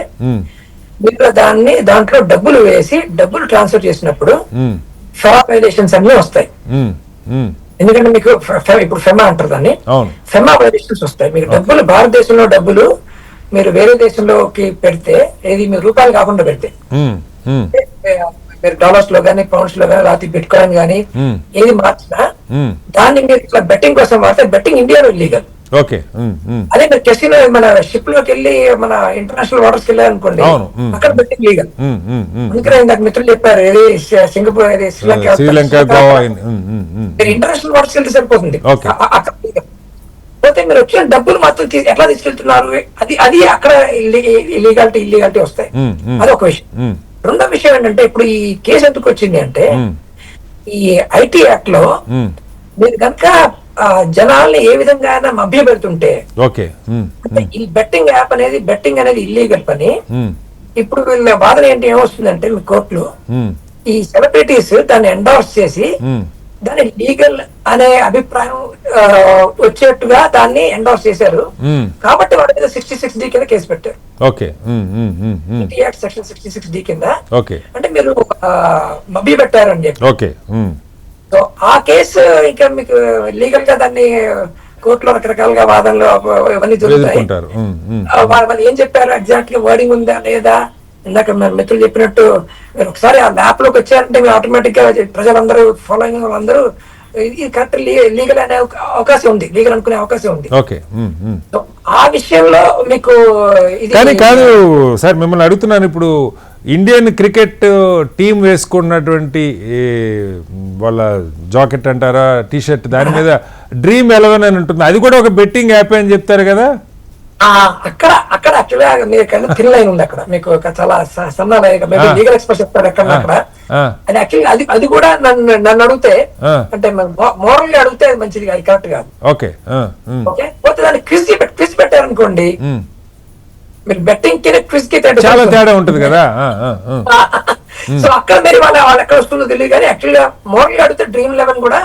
Speaker 4: మీరు దాంట్లో డబ్బులు వేసి డబ్బులు ట్రాన్స్ఫర్ చేసినప్పుడు ఫెమా వైలేషన్స్ అన్ని వస్తాయి. ఎందుకంటే మీకు ఇప్పుడు ఫెమా అంటారు దాన్ని, ఫెమా వైలేషన్స్ వస్తాయి. మీకు డబ్బులు భారతదేశంలో డబ్బులు మీరు వేరే దేశంలోకి పెడితే, ఏది మీరు రూపాయలు కాకుండా పెడితే, మీరు డాలర్స్ లో గానీ పౌండ్స్ లో గానీ లేకపోతే బిట్ కాయిన్ గానీ ఏది మార్చినా దాన్ని మీరు ఇట్లా బెట్టింగ్ కోసం వాడితే బెట్టింగ్ ఇండియాలో ఇల్లీగల్. అదే మీరు కెసినో మన షిప్ లోకి వెళ్ళి మన ఇంటర్నేషనల్ వాటర్స్ వెళ్ళారనుకోండి, అక్కడ బెట్టింగ్ లీగల్. అందుకనే నాకు మిత్రులు చెప్పారు, ఏది సింగపూర్, ఏది శ్రీలంక, మీరు ఇంటర్నేషనల్ వాటర్స్ వెళ్తే సరిపోతుంది, అక్కడ లీగల్. పోతే మీరు వచ్చిన డబ్బులు మాత్రం ఎట్లా తీసుకెళ్తున్నారు, అది అక్కడ ఇల్లీగాలిటీ వస్తాయి. అది ఒక విషయం. రెండో విషయం ఏంటంటే, ఇప్పుడు ఈ కేసు ఎందుకు వచ్చింది అంటే, ఈ ఐటీ యాక్ట్ లో మీరు కనుక జనాల్ని ఏ విధంగా మభ్య పెడుతుంటే, ఈ బెట్టింగ్ యాప్ అనేది ఇల్లీగల్ పని. ఇప్పుడు వీళ్ళ వాదన ఏంటి, ఏమొస్తుందంటే మీ కోర్టులో ఈ సెలబ్రిటీస్ దాన్ని ఎండార్స్ చేసి దాన్ని లీగల్ అనే అభిప్రాయం వచ్చేట్టుగా దాన్ని ఎండార్స్ చేశారు. కాబట్టి వాళ్ళ మీద 66D కింద కేసు పెట్టారు. సెక్షన్ 66D కింద. అంటే మీరు మభ్య పెట్టారు అని చెప్పి. సో ఆ కేసు ఇంకా మీకు లీగల్ గా దాన్ని కోర్టులో రకరకాలుగా వాదనలు ఇవన్నీ జరుగుతాయి. వాళ్ళు ఏం చెప్పారు, ఎగ్జాక్ట్ గా వర్డింగ్ ఉందా లేదా, ఇందాక మిత్రులు చెప్పినట్టు మీరు ఒకసారి ఆ ల్యాప్ లోకి వచ్చారంటే మీరు ఆటోమేటిక్ గా ప్రజలందరూ ఫాలోయింగ్ వాళ్ళందరూ ఇది కరెక్ట్ లీగల్ అనే అవకాశం ఉంది, లీగల్ అనుకునే అవకాశం ఉంది. ఆ విషయంలో మీకు
Speaker 1: కానీ కాదు సార్, మిమ్మల్ని అడుగుతున్నాను, ఇప్పుడు ఇండియన్ క్రికెట్ టీం వేసుకున్నటువంటి వాళ్ళ జాకెట్ అంటారా, టీషర్ట్, దాని మీద డ్రీమ్ 11 అని ఉంటుంది, అది కూడా ఒక బెట్టింగ్ యాప్ అని చెప్తారు కదా.
Speaker 4: అక్కడ యాక్చువల్గా మీరు థిన్ లైన్ ఉంది, అక్కడ మీకు చాలా సన్న లీగల్ ఎక్స్పర్ట్ చెప్తారు అక్కడ. అది యాక్చువల్లీ అది కూడా నన్ను అడిగితే, అంటే మోరల్ గా అడిగితే అది మంచిది, అది కరెక్ట్ కాదు. ఓకే, పోతే దాన్ని క్విజ్ పెట్టారనుకోండి, మీరు బెట్టింగ్ కి క్విజ్ కి
Speaker 1: చాలా తేడా ఉంటుంది కదా.
Speaker 4: సో అక్కడ మీరు వాళ్ళు ఎక్కడ వస్తుందో తెలియదు, కానీ యాక్చువల్గా మోరల్ గా అడిగితే డ్రీమ్ 11 కూడా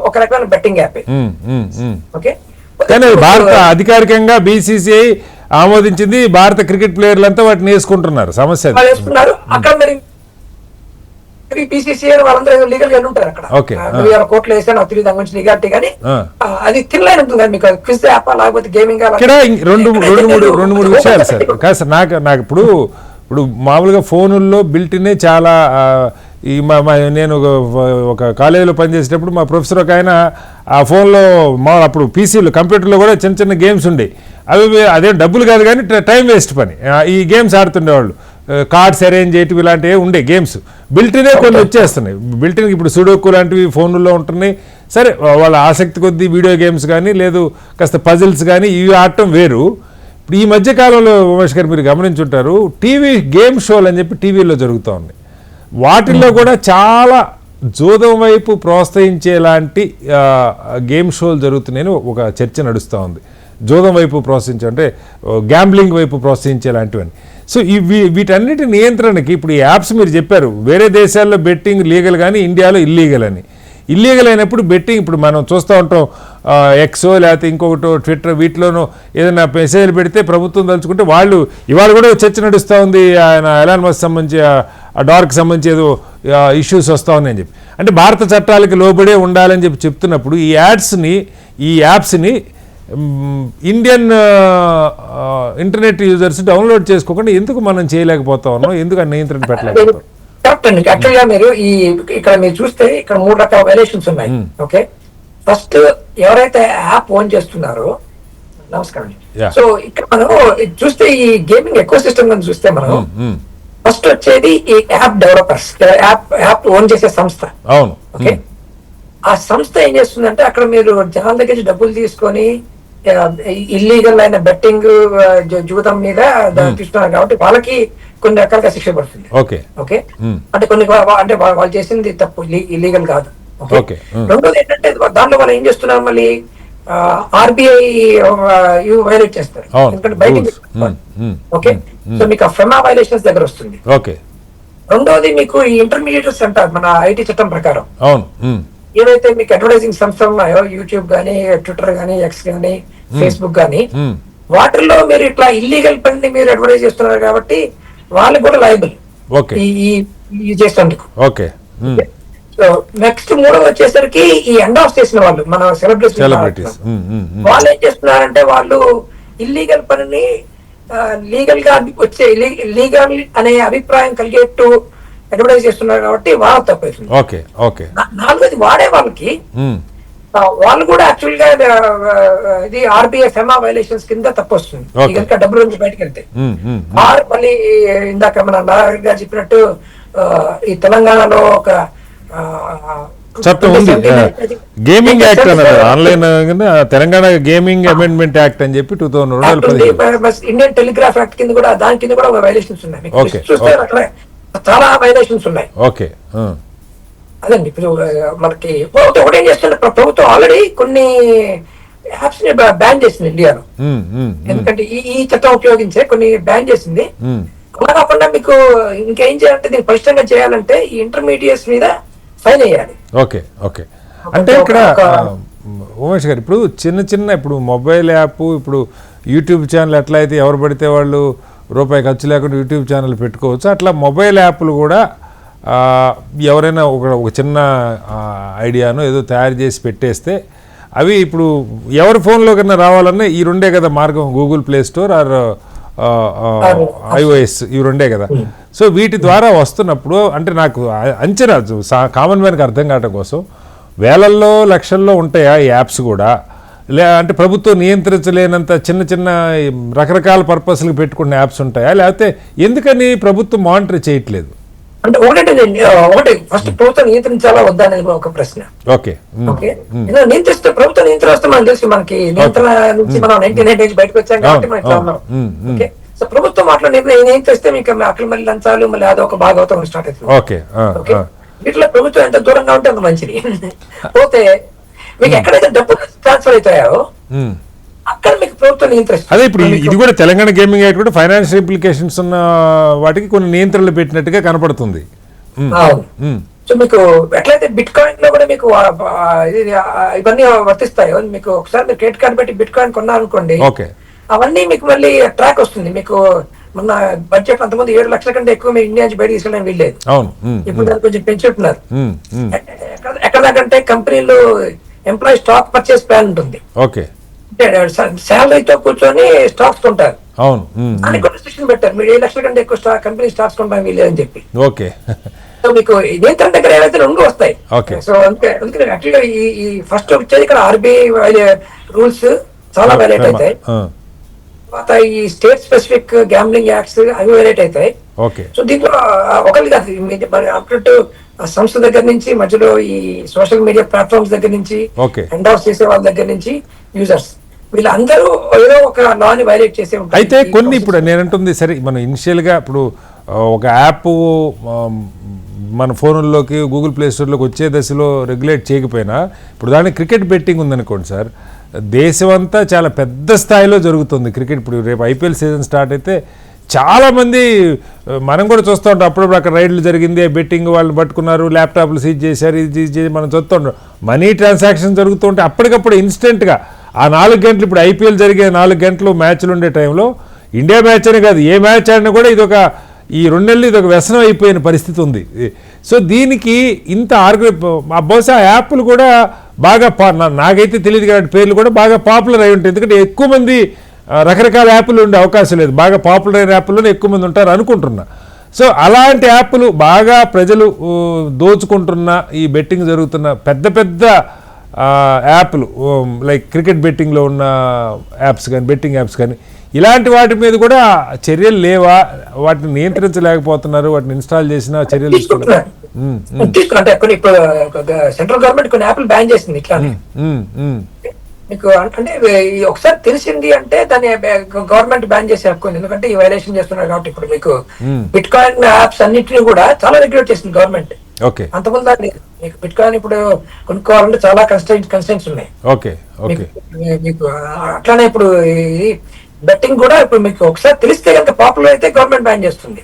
Speaker 4: ఒక రకమైన బెట్టింగ్ యాప్. ఓకే,
Speaker 1: కానీ భారత అధికారికంగా BCCI ఆమోదించింది, భారత క్రికెట్ ప్లేయర్లంతా వాటిని వేసుకుంటున్నారు. సమస్య
Speaker 4: అక్కడ మరి BCCI వాళ్ళందరూ లీగల్ గా ఉంటారు అక్కడ. కోర్టులో వేస్తే నాకు తెలియదు దాని గురించి లీగాలిటీ, కానీ అది థిన్ లైన్ ఉంటుంది. మీకు క్విజ్ యాప్ లేకపోతే గేమింగ్.
Speaker 1: ఇక్కడ రెండు మూడు విషయాలు సార్. కాదు సార్, నాకు ఇప్పుడు మామూలుగా ఫోనుల్లో బిల్టినే చాలా నేను ఒక కాలేజీలో పనిచేసేటప్పుడు మా ప్రొఫెసర్ ఒక ఆయన ఆ ఫోన్లో అప్పుడు పీసీలో కంప్యూటర్లో కూడా చిన్న చిన్న గేమ్స్ ఉండే, అదే డబ్బులు కాదు కానీ టైం వేస్ట్ పని. ఈ గేమ్స్ ఆడుతుండేవాళ్ళు, కార్డ్స్ అరేంజ్ చేయటం ఇలాంటివి ఉండే గేమ్స్. బిల్టినే కొన్ని వచ్చేస్తున్నాయి. బిల్టిన్కి ఇప్పుడు సుడోకు లాంటివి ఫోన్లలో ఉంటున్నాయి. సరే, వాళ్ళ ఆసక్తి కొద్దీ వీడియో గేమ్స్ కానీ లేదు కాస్త పజిల్స్ కానీ ఇవి ఆడటం వేరు. ఇప్పుడు ఈ మధ్యకాలంలో ఉమేష్ గారు మీరు గమనించుంటారు, టీవీ గేమ్ షోలు అని చెప్పి టీవీలో జరుగుతూ ఉన్నాయి. వాటిల్లో కూడా చాలా జూదం వైపు ప్రోత్సహించేలాంటి గేమ్ షోలు జరుగుతున్నాయని ఒక చర్చ నడుస్తూ ఉంది. జూదం వైపు ప్రోత్సహించే, అంటే గ్యాంబ్లింగ్ వైపు ప్రోత్సహించేలాంటివని. సో వీటన్నిటి నియంత్రణకి ఇప్పుడు ఈ యాప్స్ మీరు చెప్పారు, వేరే దేశాల్లో బెట్టింగ్ లీగల్ కానీ ఇండియాలో ఇల్లీగల్ అని. ఇల్లీగల్ అయినప్పుడు బెట్టింగ్, ఇప్పుడు మనం చూస్తూ ఉంటాం ఎక్సో లేకపోతే ఇంకొకటో ట్విట్టర్ వీటిలోనో ఏదైనా మెసేజ్లు పెడితే ప్రభుత్వం తలుచుకుంటే వాళ్ళు ఇవాళ కూడా చర్చ నడుస్తూ ఉంది, ఆయన ఎలాన్ మస్క్ సంబంధించి ఆ డార్క్ సంబంధించి ఏదో ఇష్యూస్ వస్తూ ఉన్నాయని చెప్పి. అంటే భారత చట్టాలకి లోబడే ఉండాలని చెప్తున్నప్పుడు ఈ యాప్స్ని ఇండియన్ ఇంటర్నెట్ యూజర్స్ డౌన్లోడ్ చేసుకోకుండా ఎందుకు మనం చేయలేకపోతా ఉన్నాం, ఎందుకు ఆ నియంత్రణ పెట్టలేకపోతాం?
Speaker 4: కరెక్ట్ అండి. యాక్చువల్ గా మీరు ఇక్కడ మీరు చూస్తే ఇక్కడ 3 రకాల వైలేషన్స్ ఉన్నాయి. ఓకే, ఫస్ట్ ఎవరైతే యాప్ ఓన్ చేస్తున్నారో, నమస్కారం. సో ఇక్కడ మనం చూస్తే ఈ గేమింగ్ ఎకో సిస్టమ్ చూస్తే మనం ఫస్ట్ వచ్చేది ఈ యాప్ డెవలపర్స్, యాప్ ఓన్ చేసే సంస్థ.
Speaker 1: అవును,
Speaker 4: ఓకే. ఆ సంస్థ ఏం చేస్తుందంటే అక్కడ మీరు జనాల దగ్గర నుంచి డబ్బులు తీసుకొని ఇల్లీగల్ అయిన బెట్టింగ్ జూదం మీద తీసుకున్నారు కాబట్టి వాళ్ళకి కొన్ని రకాలుగా శిక్ష పడుతుంది. ఓకే, అంటే కొన్ని అంటే వాళ్ళు చేసింది తప్పు, ఇల్లీగల్ కాదు. ఓకే. రెండోది ఏంటంటే దాంట్లో వాళ్ళు ఏం చేస్తున్నారు, మళ్ళీ RBI వైలేట్ చేస్తారు, ఎందుకంటే బయటికి. ఓకే, సో మీకు ఆ ఫెమా వైలేషన్స్ దగ్గర వస్తుంది.
Speaker 1: ఓకే.
Speaker 4: రెండోది మీకు ఈ ఇంటర్మీడియట్స్ అంటారు మన IT చట్టం ప్రకారం.
Speaker 1: అవును,
Speaker 4: ఏవైతే మీకు అడ్వర్టైజింగ్ సంస్థలు ఉన్నాయో, యూట్యూబ్ గానీ, ట్విట్టర్ గానీ, X గానీ, ఫేస్బుక్ గానీ, వాటిల్లో మీరు ఇట్లా ఇల్లీగల్ పని మీరు అడ్వర్టైజ్ చేస్తున్నారు కాబట్టి వాళ్ళకి కూడా లయబుల్
Speaker 1: ఓకే
Speaker 4: ఈ చేసేందుకు.
Speaker 1: ఓకే
Speaker 4: సో నెక్స్ట్ మూడో వచ్చేసరికి ఈ ఎండాస్ చేసిన వాళ్ళు మన సెలబ్రిటీస్ వాళ్ళు ఏం చేస్తున్నారంటే వాళ్ళు ఇల్లీగల్ పనిని లీగల్ గా వచ్చే లీగల్ అనే అభిప్రాయం కలిగేట్టు అడ్వర్టైజ్ చేస్తున్నారు కాబట్టి వాళ్ళ తప్పవుతుంది.
Speaker 1: ఓకే ఓకే
Speaker 4: నాలుగోది వాడే వాళ్ళకి వాళ్ళు కూడా యాక్చువల్ గా ఇది ఆర్బీఐ ఫెమా వైలేషన్స్ కింద తప్పు వస్తుంది కనుక డబ్బుల నుంచి బయటకు వెళ్తే. మళ్ళీ ఇందాక మన నారాయణ గారు చెప్పినట్టు ఈ తెలంగాణలో ఒక
Speaker 1: చట్టం ఉంది, గేమింగ్ యాక్ట్ అన్నారు online, Telangana gaming amendment act అని చెప్పి 2015
Speaker 4: ఇండియన్ టెలిగ్రాఫ్ యాక్ట్ కింద కూడా దాని కింద కూడా వైలేషన్స్ ఉన్నాయి. చూస్తే అక్కడ చాలా వైలేషన్స్ ఉన్నాయి.
Speaker 1: ఓకే
Speaker 4: అదండి ఇప్పుడు మనకి ఒకటి ఏం చేస్తుంది ప్రభుత్వం ఆల్రెడీ కొన్ని యాప్స్ ని బ్యాన్ చేసింది ఇండియాలో. ఎందుకంటే ఈ చట్టం ఉపయోగించే కొన్ని బ్యాన్ చేసింది. అలా కాకుండా మీకు ఇంకేం చేయాలంటే దీన్ని పరిష్టంగా చేయాలంటే ఈ ఇంటర్మీడియట్స్ మీద ఫైన్ వేయాలి.
Speaker 1: ఓకే ఓకే అంటే ఇక్కడ ఉమేష్ గారు ఇప్పుడు చిన్న ఇప్పుడు మొబైల్ యాప్, ఇప్పుడు యూట్యూబ్ ఛానల్ ఎట్లా అయితే ఎవరు పడితే వాళ్ళు రూపాయి ఖర్చు లేకుండా యూట్యూబ్ ఛానల్ పెట్టుకోవచ్చు, అట్లా మొబైల్ యాప్లు కూడా ఎవరైనా ఒక చిన్న ఐడియాను ఏదో తయారు చేసి పెట్టేస్తే అవి ఇప్పుడు ఎవరి ఫోన్లో కన్నా రావాలన్నా ఈ రెండే కదా మార్గం, Google play store or iOS ఇవి రెండే కదా. సో వీటి ద్వారా వస్తున్నప్పుడు అంటే నాకు అంచనా కామన్ మ్యాన్కి అర్థం కావడం కోసం వేలల్లో లక్షల్లో ఉంటాయా ఈ యాప్స్ కూడా, అంటే ప్రభుత్వం నియంత్రించలేనంత చిన్న రకరకాల పర్పస్లకు పెట్టుకున్న యాప్స్ ఉంటాయా, లేకపోతే ఎందుకని ప్రభుత్వం మానిటర్ చేయట్లేదు?
Speaker 4: అంటే ఒకటి ఫస్ట్ ప్రభుత్వం నియంత్రించాలా వద్దా అనేది ఒక ప్రశ్న.
Speaker 1: ఓకే
Speaker 4: ఓకే నియంత్రిస్తే ప్రభుత్వం నియంత్రిస్తే మనకు తెలుసు, మనకి నియంత్రణ నుంచి మనం 1998 బయటకు వచ్చాం కాబట్టి మనకి ఉన్నాం. ఓకే సో ప్రభుత్వం అట్లా నియంత్రిస్తే మీకు అక్కడ మళ్ళీ లంచాలు మళ్ళీ అదొక భాగవతం స్టార్ట్ అవుతుంది.
Speaker 1: ఓకే
Speaker 4: వీటిలో ప్రభుత్వం ఎంత దూరంగా ఉంటే అంత మంచిది. పోతే మీకు ఎక్కడైతే డబ్బులు ట్రాన్స్ఫర్ అవుతాయో అక్కడ మీకు ప్రభుత్వం నియంత్రిస్తుంది.
Speaker 1: అదే ఇప్పుడు ఇది కూడా తెలంగాణ గేమింగ్ యాక్ట్ కూడా ఫైనాన్షియల్ ఇంప్లికేషన్స్ ఉన్న వాటికి కొన్ని నియంత్రణలు పెట్టినట్టుగా కనపడుతుంది.
Speaker 4: సో మీకు ఎట్లయితే బిట్ కాయిన్ లో కూడా మీకు ఇవన్నీ వర్తిస్తాయో, మీకు ఒకసారి మీరు క్రెడిట్ కార్డు పెట్టి బిట్ కాయిన్ కొన్నారనుకోండి, అవన్నీ మీకు మళ్ళీ ట్రాక్ వస్తుంది. మీకు మొన్న బడ్జెట్ అంతమంది 7 లక్షల కంటే ఎక్కువ మీరు ఇండియా నుంచి బయట తీసుకెళ్ళడం వీల్లేదు. ఇప్పుడు దాన్ని కొంచెం పెంచుతున్నారు. ఎక్కడ దాకంటే కంపెనీలు ఎంప్లాయీ స్టాక్ పర్చేస్ ప్లాన్ ఉంటుంది. శాలరీతో కూర్చొని స్టాక్స్ కొంటారు. అని కొన్ని రిస్ట్రిక్షన్ పెట్టారు, మీరు 7 లక్షల కంటే ఎక్కువ కంపెనీ స్టాక్స్ కొంటాం వీల్లేదని చెప్పి. సో మీకు నియంత్రణ దగ్గర ఏవైతే 2 వస్తాయి. సో అందుకని యాక్చువల్గా ఈ ఫస్ట్ వచ్చేది ఇక్కడ ఆర్బీఐ రూల్స్ చాలా వైలేట్ అవుతాయి. తర్వాత ఈ స్టేట్ స్పెసిఫిక్ గ్యాంబ్లింగ్ యాక్ట్స్ అవి వైలేట్ అవుతాయి. సో దీంట్లో ఒకటి కాదు, అన్నట్టు సంస్థ దగ్గర నుంచి మధ్యలో ఈ సోషల్ మీడియా ప్లాట్ఫామ్స్ దగ్గర నుంచి ఎండార్స్ చేసే వాళ్ళ దగ్గర నుంచి యూజర్స్ వీళ్ళందరూ ఏదో ఒక లాని వైలేట్ చేసే ఉంటారు.
Speaker 1: అయితే కొన్ని ఇప్పుడు నేనంటుంది సరే, మనం ఇనిషియల్గా ఇప్పుడు ఒక యాప్ మన ఫోన్లోకి గూగుల్ ప్లే స్టోర్లోకి వచ్చే దశలో రెగ్యులేట్ చేయకపోయినా ఇప్పుడు దానికి క్రికెట్ బెట్టింగ్ ఉందనుకోండి సార్, దేశమంతా చాలా పెద్ద స్థాయిలో జరుగుతుంది క్రికెట్. ఇప్పుడు రేపు ఐపీఎల్ సీజన్ స్టార్ట్ అయితే చాలామంది మనం కూడా చూస్తూ ఉంటాం, అప్పుడప్పుడు అక్కడ రైడ్లు జరిగింది, బెట్టింగ్ వాళ్ళు పట్టుకున్నారు, ల్యాప్టాప్లు సీజ్ చేశారు, ఇది చేసి మనం చూస్తూ ఉంటాం. మనీ ట్రాన్సాక్షన్ జరుగుతూ ఉంటే అప్పటికప్పుడు ఇన్స్టెంట్గా ఆ 4 గంటలు, ఇప్పుడు ఐపీఎల్ జరిగే 4 గంటలు మ్యాచ్లు ఉండే టైంలో ఇండియా మ్యాచ్ అనే కాదు ఏ మ్యాచ్ ఆడినా కూడా ఈ 2 నెలలు ఇదొక వ్యసనం అయిపోయిన పరిస్థితి ఉంది. సో దీనికి ఇంత బహుశా యాప్లు కూడా బాగా నాకైతే తెలియదు కాబట్టి పేర్లు కూడా బాగా పాపులర్ అయి ఉంటాయి, ఎందుకంటే ఎక్కువ మంది రకరకాల యాప్లు ఉండే అవకాశం లేదు, బాగా పాపులర్ అయిన యాప్లోనే ఎక్కువ మంది ఉంటారు అనుకుంటున్నా. సో అలాంటి యాప్లు బాగా ప్రజలు దోచుకుంటున్న ఈ బెట్టింగ్ జరుగుతున్న పెద్ద యాప్లు లైక్ క్రికెట్ బెట్టింగ్లో ఉన్న యాప్స్ కానీ బెట్టింగ్ యాప్స్ కానీ ఇలాంటి వాటి మీద కూడా చర్యలు లేవా, వాటిని నియంత్రించలేకపోతున్నారు, వాటిని ఇన్స్టాల్ చేసిన చర్యలు
Speaker 4: తీసుకుంటున్నారు. అంటే సెంట్రల్ గవర్నమెంట్ కొన్ని యాప్లు బ్యాన్ చేసింది ఇట్లా. మీకు అంటే ఒకసారి తెలిసింది అంటే దాన్ని గవర్నమెంట్ బ్యాన్ చేసే హక్కు ఉంది, ఎందుకంటే ఈ వైలేషన్ చేస్తున్నారు కాబట్టి. ఇప్పుడు మీకు బిట్ కాయిన్ యాప్స్ అన్నింటినీ కూడా చాలా రెగ్యులేట్ చేసింది గవర్నమెంట్. అంతకుముందు మీకు బిట్ కాయిన్ ఇప్పుడు కొనుక్కోవాలంటే చాలా కన్స్టెంట్స్ ఉన్నాయి. మీకు అట్లానే ఇప్పుడు బెట్టింగ్ కూడా ఇప్పుడు మీకు ఒకసారి తెలిస్తే కనుక పాపులర్ అయితే గవర్నమెంట్ బ్యాన్ చేస్తుంది.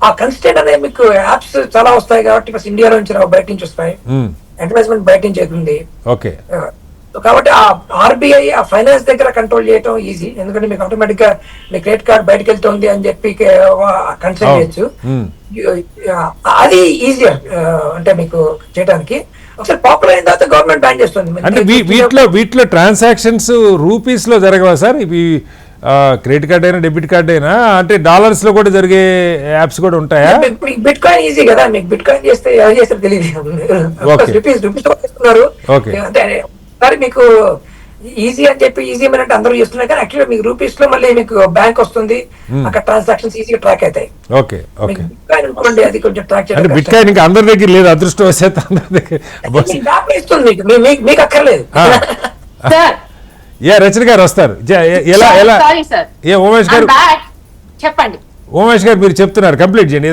Speaker 4: ఆ కన్స్టెంట్ అనేది మీకు యాప్స్ చాలా వస్తాయి కాబట్టి ఇండియాలో నుంచి బయట నుంచి వస్తాయి, అడ్వర్టైజ్మెంట్ బయట నుంచి అవుతుంది. కాబట్టి ఆ ఆర్బీఐ ఆ ఫైనాన్స్ దగ్గర కంట్రోల్ చేయడం ఈజీ, ఎందుకంటే మీకు ఆటోమేటిక్ గా మీ క్రెడిట్ కార్డ్ బయటకు వెళ్తుంది అని చెప్పి కన్సల్ట్ చేయొచ్చు. అది ఈజియర్ అంటే మీకు చేయడానికి. ఒకసారి పాపులర్ అయిన తర్వాత గవర్నమెంట్ బ్యాన్ చేస్తుంది.
Speaker 1: అంటే వీటిలో ట్రాన్సాక్షన్స్ రూపీస్ లో జరగవా సార్? ఇవి క్రెడిట్ కార్డ్ అయినా డెబిట్ కార్డ్ అయినా అంటే డాలర్స్ లో కూడా జరిగే యాప్స్ కూడా ఉంటాయా?
Speaker 4: బిట్ కాయిన్ ఈజీ కదా, మీకు బిట్ కాయిన్ చేస్తే ఎవరు చేస్తారు తెలియదు. రూపీస్ చేస్తున్నారు అంటే మీకు ఈజీ అని చెప్పి ఈజీ అంటే అందరూ చేస్తున్నారు, కానీ యాక్చువల్గా మీకు రూపీస్ లో మళ్ళీ మీకు బ్యాంక్ వస్తుంది, అక్కడ ట్రాన్సాక్షన్స్ ఈజీగా ట్రాక్ అవుతాయి.
Speaker 1: Okay okay.
Speaker 4: అనుకోండి అది కొంచెం ట్రాక్
Speaker 1: అంటే బిట్ కాయిన్ ఇంకా అందరి దగ్గర లేదు, అదృష్టవశాత్తు అందరి దగ్గర
Speaker 4: ఇస్తుంది, మీకు అక్కర్లేదు.
Speaker 1: రచన గారు వస్తారు. ఎలా ఎలా ఉమేష్ గారు
Speaker 2: చెప్పండి.
Speaker 1: ఉమేష్ గారు మీరు చెప్తున్నారు, కంప్లీట్ చేయండి.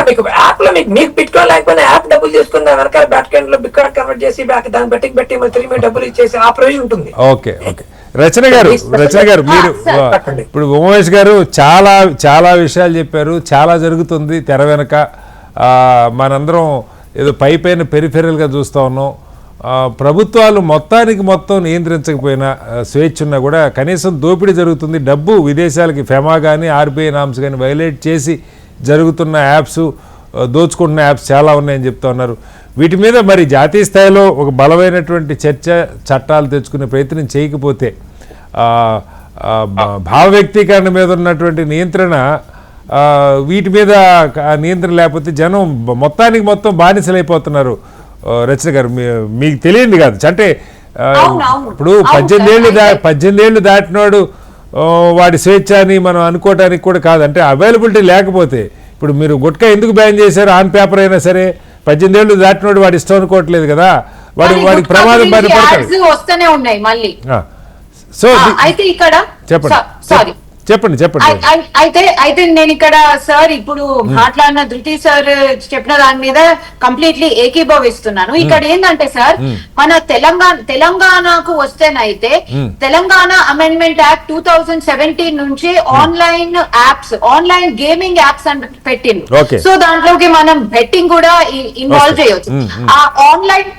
Speaker 4: మీకు యాప్ లో మీకు బిట్ కాయిన్ లేకపోతే యాప్ డబ్బులు తీసుకుందాం వెనకాల బ్యాక్ ఎండ్ లో బిట్ కార్డ్ కన్వర్ట్ చేసి దాని బెట్టింగ్ పెట్టి తిరిగి మీరు డబ్బులు ఇచ్చేసి ఆ ప్రొవిజన్ ఉంటుంది.
Speaker 1: Okay okay. రచన గారు మీరు ఇప్పుడు ఉమేష్ గారు చాలా చాలా విషయాలు చెప్పారు, చాలా జరుగుతుంది తెర వెనక. మనందరం ఏదో పైన పెరిఫెరల్ గా చూస్తా ఉన్నాం. ప్రభుత్వాలు మొత్తానికి మొత్తం నియంత్రించకపోయినా స్వేచ్ఛ ఉన్నా కూడా కనీసం దోపిడీ జరుగుతుంది. డబ్బు విదేశాలకి ఫెమా కానీ ఆర్బీఐ నామ్స్ కానీ వైలేట్ చేసి జరుగుతున్న యాప్స్, దోచుకుంటున్న యాప్స్ చాలా ఉన్నాయని చెప్తా ఉన్నారు. వీటి మీద మరి జాతీయ స్థాయిలో ఒక బలమైనటువంటి చర్చ, చట్టాలు తెచ్చుకునే ప్రయత్నం చేయకపోతే భావ వ్యక్తీకరణ మీద ఉన్నటువంటి నియంత్రణ, వీటి మీద నియంత్రణ లేకపోతే జనం మొత్తానికి మొత్తం బానిసలైపోతున్నారు. రచన గారు మీకు తెలియంది కాదు అంటే ఇప్పుడు 18 ఏళ్ళు దాటినాడు వాడి స్వేచ్ఛ అని మనం అనుకోవటానికి కూడా కాదు. అంటే అవైలబిలిటీ లేకపోతే ఇప్పుడు మీరు గుట్కా ఎందుకు బ్యాన్ చేశారు? ఆన్ పేపర్ అయినా సరే 18 ఏళ్ళు దాటినాడు వాడి ఇష్టం అనుకోవట్లేదు కదా, వాడికి ప్రమాదం బారి పడతాడు.
Speaker 2: వస్తూనే ఉన్నాయి మళ్ళీ.
Speaker 1: సో
Speaker 2: అయితే ఇక్కడ
Speaker 1: చెప్పండి
Speaker 2: అయితే నేను ఇక్కడ సార్ ఇప్పుడు మాట్లాడిన ధృతి సార్ చెప్పిన దాని మీద కంప్లీట్లీ ఏకీభవిస్తున్నాను. ఇక్కడ ఏంటంటే సార్ మన తెలంగాణకు వస్తేనైతే తెలంగాణ అమెండ్మెంట్ యాక్ట్ 2017 నుంచి online apps, online gaming apps అని పెట్టింది. సో దాంట్లోకి మనం బెట్టింగ్ కూడా ఇన్వాల్వ్ చేయొచ్చు. ఆ ఆన్లైన్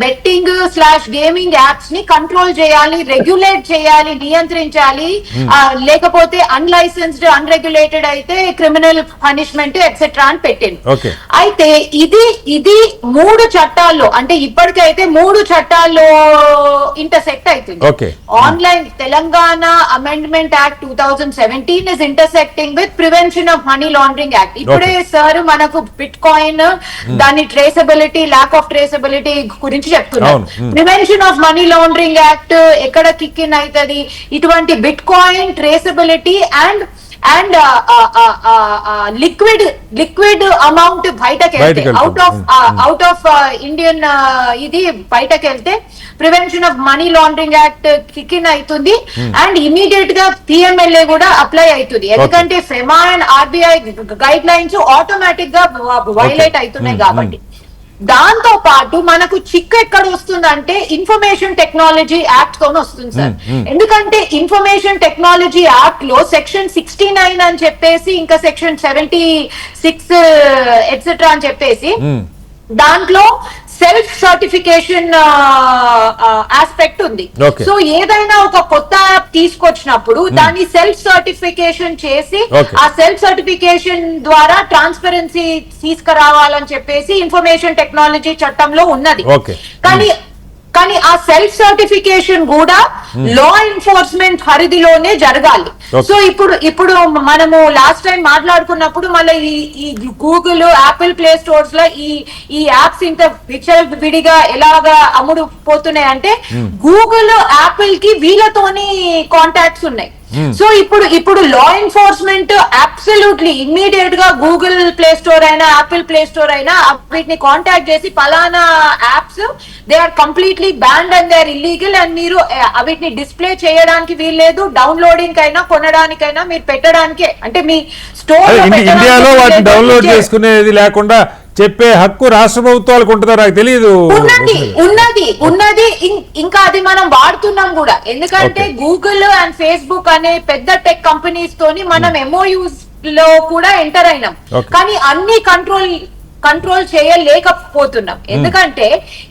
Speaker 2: బెట్టింగ్ / గేమింగ్ యాప్స్ ని కంట్రోల్ చేయాలి, రెగ్యులేట్ చేయాలి, నియంత్రించాలి. లేకపోతే అన్లైసెన్స్డ్, అన్రెగ్యులేటెడ్ అయితే క్రిమినల్ పనిష్మెంట్ ఎక్సెట్రా అని పెట్టింది. అయితే ఇది 3 చట్టాల్లో, అంటే ఇప్పటికైతే 3 చట్టాల్లో ఇంటర్సెక్ట్ అవుతుంది. Online Telangana amendment act 2017 is intersecting with prevention of money laundering act. ఇప్పుడే సార్ మనకు బిట్ కాయిన్, దాని ట్రేసబిలిటీ, ల్యాక్ ఆఫ్ ట్రేసబిలిటీ గురించి చెప్తున్నారు. Prevention of money laundering act ఎక్కడ కిక్ ఇన్ అవుతుంది? ఇటువంటి bit coin traceability and liquid amount బయటకు వెళ్తే, అవుట్ ఆఫ్ ఇండియన్ ఇది బయటకు వెళ్తే prevention of money laundering act kick in అవుతుంది. అండ్ ఇమీడియట్ గా పిఎంఎల్ఏ కూడా అప్లై అవుతుంది. ఎందుకంటే FEMA and RBI guide lines automatic గా వైలేట్ అవుతున్నాయి కాబట్టి. దాంతో పాటు మనకు చిక్కు ఎక్కడ వస్తుందంటే ఇన్ఫర్మేషన్ టెక్నాలజీ యాక్ట్ తో వస్తుంది సార్. ఎందుకంటే ఇన్ఫర్మేషన్ టెక్నాలజీ యాక్ట్ లో సెక్షన్ 69 అని చెప్పేసి, ఇంకా సెక్షన్ 76 ఎట్సెట్రా అని చెప్పేసి, దాంట్లో సెల్ఫ్ సర్టిఫికేషన్ ఆస్పెక్ట్ ఉంది. సో ఏదైనా ఒక కొత్త యాప్ తీసుకొచ్చినప్పుడు దాన్ని సెల్ఫ్ సర్టిఫికేషన్ చేసి ఆ సెల్ఫ్ సర్టిఫికేషన్ ద్వారా ట్రాన్స్పరెన్సీ తీసుకురావాలని చెప్పేసి ఇన్ఫర్మేషన్ టెక్నాలజీ చట్టంలో ఉన్నది. కానీ ఆ సెల్ఫ్ సర్టిఫికేషన్ కూడా లా ఎన్ఫోర్స్మెంట్ పరిధిలోనే జరగాలి. సో ఇప్పుడు మనము లాస్ట్ టైం మాట్లాడుకున్నప్పుడు మళ్ళీ ఈ గూగుల్, యాపిల్ ప్లే స్టోర్స్ లో ఈ యాప్స్ ఇంత విడిగా ఎలాగా అమ్ముడు పోతున్నాయి అంటే గూగుల్, యాపిల్ కి వీళ్ళతోని కాంటాక్ట్స్ ఉన్నాయి. సో ఇప్పుడు లా ఎన్ఫోర్స్మెంట్ అబ్సల్యూట్లీ ఇమ్మీడియట్ గా గూగుల్ ప్లే స్టోర్ అయినా, యాపిల్ ప్లే స్టోర్ అయినా వీటిని కాంటాక్ట్ చేసి పలానా apps they are completely banned and they are illegal and మీరు వీటిని డిస్ప్లే చేయడానికి వీల్లేదు, డౌన్లోడింగ్ అయినా కొనడానికైనా మీరు పెట్టడానికి, అంటే మీ స్టోర్
Speaker 1: ఇండియాలో వాటిని డౌన్లోడ్ చేసుకునేది లేకుండా చెప్పే హక్కు రాష్ట్ర ప్రభుత్వాలకు ఉంటుందో నాకు తెలియదు.
Speaker 2: ఉన్నది ఇంకా అది మనం వాడుతున్నాం కూడా. ఎందుకంటే గూగుల్ అండ్ ఫేస్బుక్ అనే పెద్ద టెక్ కంపెనీస్ తోని మనం MOUs లో కూడా ఎంటర్ అయినాం. కానీ అన్ని కంట్రోల్ కంట్రోల్ చేయలేకపోతున్నాం. ఎందుకంటే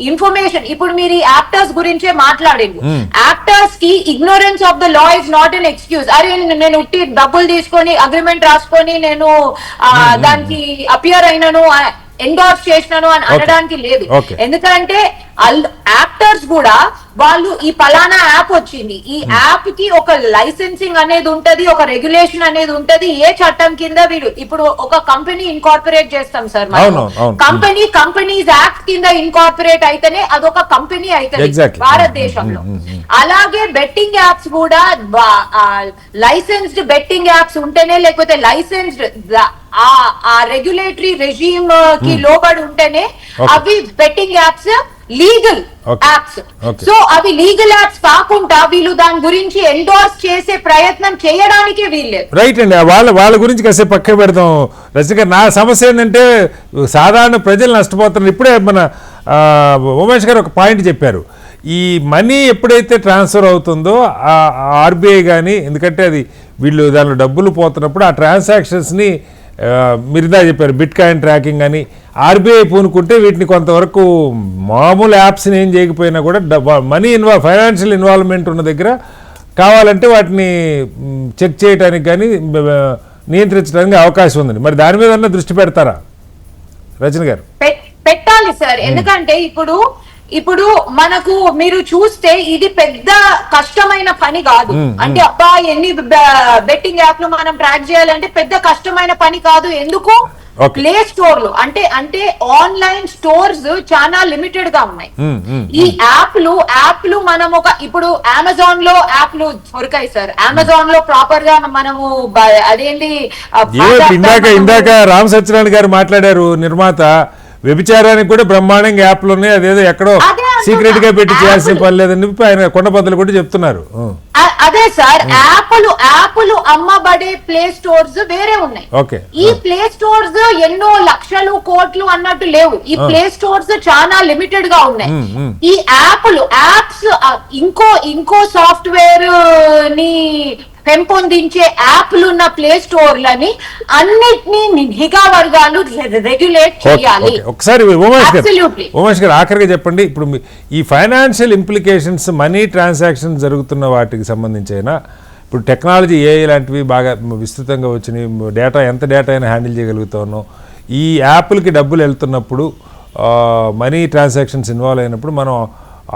Speaker 2: ఇన్ఫర్మేషన్, ఇప్పుడు మీరు ఈ యాక్టర్స్ గురించే మాట్లాడింది. యాక్టర్స్ కి ignorance of the law is not an excuse. అరే నేను ఉట్టి డబ్బులు తీసుకొని అగ్రిమెంట్ రాసుకొని నేను దానికి అపియర్ అయినను, ఎండోర్స్ చేసినాను అని అనడానికి లేదు. ఎందుకంటే యాక్టర్స్ కూడా వాళ్ళు ఈ పలానా యాప్ వచ్చింది, ఈ యాప్ కి ఒక లైసెన్సింగ్ అనేది ఉంటది, ఒక రెగ్యులేషన్ అనేది ఉంటది. ఏ చట్టం కింద వీడు ఇప్పుడు ఒక కంపెనీ ఇన్కార్పొరేట్ చేస్తాం సార్, కంపెనీస్ యాక్ట్ కింద ఇన్కార్పొరేట్ అయితేనే అదొక కంపెనీ అవుతుంది భారతదేశంలో. అలాగే బెట్టింగ్ యాప్స్ కూడా లైసెన్స్డ్ బెట్టింగ్ యాప్స్ ఉంటేనే, లేకపోతే లైసెన్స్డ్ ఆ రెగ్యులేటరీ రెజీమ్ కి లోబడి ఉంటేనే అవి betting apps legal apps. So అవి లీగల్ యాప్స్ కాకుండా వీళ్ళు దాని గురించి ఎండోర్స్ చేసే ప్రయత్నం చేయడానికే వీల్లేదు.
Speaker 1: రైట్ అండి, వాళ్ళ గురించి కాసేపు పక్క పెడతాం. రజనీ, నా సమస్య ఏంటంటే సాధారణ ప్రజలు నష్టపోతున్నారు. ఇప్పుడే మన ఉమేష్ గారు ఒక పాయింట్ చెప్పారు. ఈ మనీ ఎప్పుడైతే ట్రాన్స్ఫర్ అవుతుందో ఆర్బీఐ కానీ, ఎందుకంటే అది వీళ్ళు దానిలో డబ్బులు పోతున్నప్పుడు ఆ ట్రాన్సాక్షన్స్ని మీరుదా చెప్పారు బిట్ కాయిన్ ట్రాకింగ్ అని ఆర్బీఐ పూనుకుంటే వీటిని కొంతవరకు మామూలు యాప్స్ని ఏం చేయకపోయినా కూడా మనీ ఫైనాన్షియల్ ఇన్వాల్వ్మెంట్ ఉన్న దగ్గర కావాలంటే వాటిని చెక్ చేయడానికి కానీ నియంత్రించడానికి అవకాశం ఉందండి. మరి దాని మీద దృష్టి పెడతారా రచన గారు?
Speaker 2: పెట్టాలి సార్. ఎందుకంటే ఇప్పుడు మనకు మీరు చూస్తే ఇది పెద్ద కష్టమైన పని కాదు. అంటే అబ్బా ఎన్ని బెట్టింగ్ యాప్లు మనం ట్రాక్ చేయాలంటే పెద్ద కష్టమైన పని కాదు. ఎందుకు? ప్లే స్టోర్లు అంటే ఆన్లైన్ స్టోర్స్ చాలా లిమిటెడ్ గా ఉన్నాయి. ఈ యాప్లు మనం ఇప్పుడు అమెజాన్ లో యాప్లు దొరికాయి సార్. అమెజాన్ లో ప్రాపర్ గా మనము అదేంటి
Speaker 1: ఇందాక రామ్ సత్యనారాయణ గారు మాట్లాడారు, నిర్మాత వ్యభిచారానికి కూడా బ్రహ్మాండంగా యాప్లు ఉన్నాయి, అదేదో ఎక్కడో సీక్రెట్ గా పెట్టి చేయాల్సిన పని లేదని ఆయన కొండబద్దలు కూడా చెప్తున్నారు.
Speaker 2: అదే సార్, యాప్లు అమ్మబడే ప్లే స్టోర్స్ వేరే ఉన్నాయి. ఈ ప్లే స్టోర్స్ ఎన్నో లక్షలు కోట్లు అన్నట్టు లేవు. ఈ ప్లే స్టోర్స్ చాలా లిమిటెడ్ గా ఉన్నాయి. ఈ యాప్స్ ఇంకో సాఫ్ట్వేర్ ని పెంపొందించే యాప్లు ఉన్న ప్లే స్టోర్లని అన్నిటినీ నిఘా వర్గాలు రెగ్యులేట్ చేయాలి.
Speaker 1: ఒకసారి ఉమేష్ గారు ఆఖరిగా చెప్పండి, ఇప్పుడు ఈ ఫైనాన్షియల్ ఇంప్లికేషన్స్ మనీ ట్రాన్సాక్షన్ జరుగుతున్న వాటికి సంబంధించి అయినా, ఇప్పుడు టెక్నాలజీ ఏఐ లాంటివి బాగా విస్తృతంగా వచ్చినాయి, ఎంత డేటా అయినా హ్యాండిల్ చేయగలుగుతానో, ఈ యాప్లకి డబ్బులు వెళ్తున్నప్పుడు మనీ ట్రాన్సాక్షన్స్ ఇన్వాల్వ్ అయినప్పుడు మనం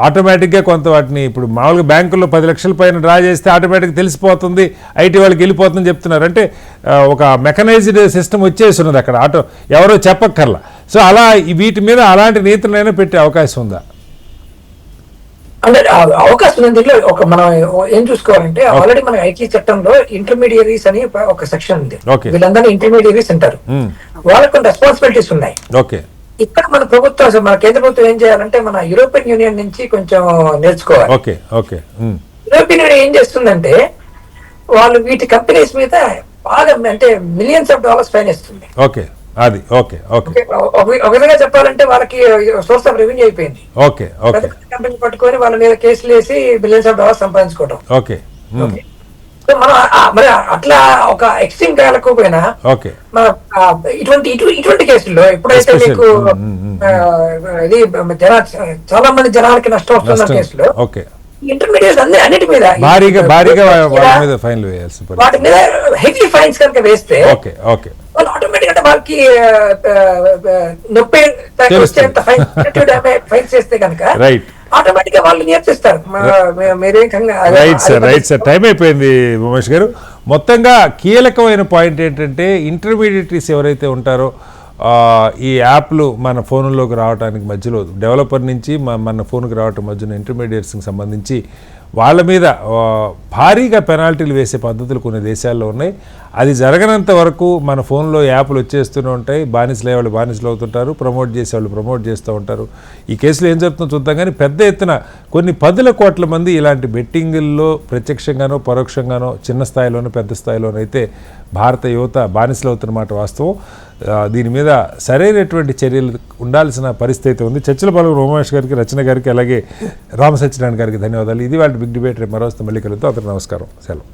Speaker 1: ఆటోమేటిక్గా కొంత వాటిని ఇప్పుడు మామూలుగా బ్యాంకుల్లో 10 లక్షల పైన డ్రా చేస్తే ఆటోమేటిక్గా తెలిసిపోతుంది, ఐటీ వాళ్ళకి వెళ్ళిపోతుందని చెప్తున్నారు. అంటే ఒక మెకనైజ్డ్ సిస్టమ్ వచ్చేస్తున్నది అక్కడ, ఎవరో చెప్పక్కర్లా. సో అలా వీటి మీద అలాంటి నియంత్రణైనా పెట్టే అవకాశం ఉందా?
Speaker 4: అంటే అవకాశం ఉంది. దీంట్లో మనం ఏం చూసుకోవాలంటే ఆల్రెడీ మన ఐటీ చట్టంలో ఇంటర్మీడియరీస్ అని ఒక సెక్షన్ ఉంది. వీళ్ళందరినీ ఇంటర్మీడియరీస్ అంటారు. వాళ్ళకి కొన్ని రెస్పాన్సిబిలిటీస్ ఉన్నాయి. ఇక్కడ మన ప్రభుత్వం, మన కేంద్ర ప్రభుత్వం ఏం చేయాలంటే మన యూరోపియన్ యూనియన్ నుంచి కొంచెం నేర్చుకోవాలి. యూరోపియన్ యూనియన్ ఏం చేస్తుందంటే వాళ్ళు వీటి కంపెనీస్ మీద బాగా అంటే మిలియన్స్ ఆఫ్ డాలర్స్ ఫైన్ ఇస్తుంది. ఒక విధంగా చెప్పాలంటే వాళ్ళకి సోర్స్ ఆఫ్ రెవెన్యూ అయిపోయింది. కంపెనీ పట్టుకొని వాళ్ళ మీద కేసులు వేసి మిలియన్స్ ఆఫ్ డాలర్స్ సంపాదించుకోవడం. మనం మరి అట్లా ఒక ఎక్స్ట్రీమ్ కాలేకపోయినా ఇటువంటి కేసుల్లో ఎప్పుడైతే మీకు ఇది చాలా మంది జనాలకి నష్టం వస్తున్న కేసులో ఇంటర్మీడియట్ అన్నిటి మీద వాటి మీద హెవీ ఫైన్స్ కనుక వేస్తే వాళ్ళు ఆటోమేటిక్ అంటే వాళ్ళకి నొప్పి వచ్చేంత ఫైన్స్ చేస్తే కనుక ఆటోమేటిక్ గా వాళ్ళు నేర్పిస్తారు.
Speaker 1: రైట్ సార్, టైం అయిపోయింది ఉమేష్ గారు. మొత్తంగా కీలకమైన పాయింట్ ఏంటంటే ఇంటర్మీడియటరీస్ ఎవరైతే ఉంటారో ఈ యాప్లు మన ఫోన్లోకి రావడానికి మధ్యలో డెవలపర్ నుంచి మన ఫోన్కి రావటం మధ్యన ఇంటర్మీడియట్స్కి సంబంధించి వాళ్ళ మీద భారీగా పెనాల్టీలు వేసే పద్ధతులు కొన్ని దేశాల్లో ఉన్నాయి. అది జరగనంత వరకు మన ఫోన్లో యాప్లు వచ్చేస్తూనే ఉంటాయి. బానిసలే వాళ్ళు బానిసలు అవుతుంటారు, ప్రమోట్ చేసేవాళ్ళు ప్రమోట్ చేస్తూ ఉంటారు. ఈ కేసులో ఏం జరుగుతుందో చూద్దాం. కానీ పెద్ద ఎత్తున కొన్ని 10 కోట్ల మంది ఇలాంటి బెట్టింగుల్లో ప్రత్యక్షంగానో పరోక్షంగానో చిన్న స్థాయిలోనో పెద్ద స్థాయిలోనో అయితే భారత యువత బానిసలు అవుతున్నమాట వాస్తవం. దీని మీద సరైనటువంటి చర్యలు ఉండాల్సిన పరిస్థితి ఉంది. చర్చల పాల్గొన్న ఉమేష్ గారికి, రచన గారికి, అలాగే రామ సత్యనారాయణ గారికి ధన్యవాదాలు. ఇది వాళ్ళ బిగ్ డిబేట్. రేపు మరో మళ్ళీ కలుగుతాం. అందరికీ నమస్కారం, సెలవు.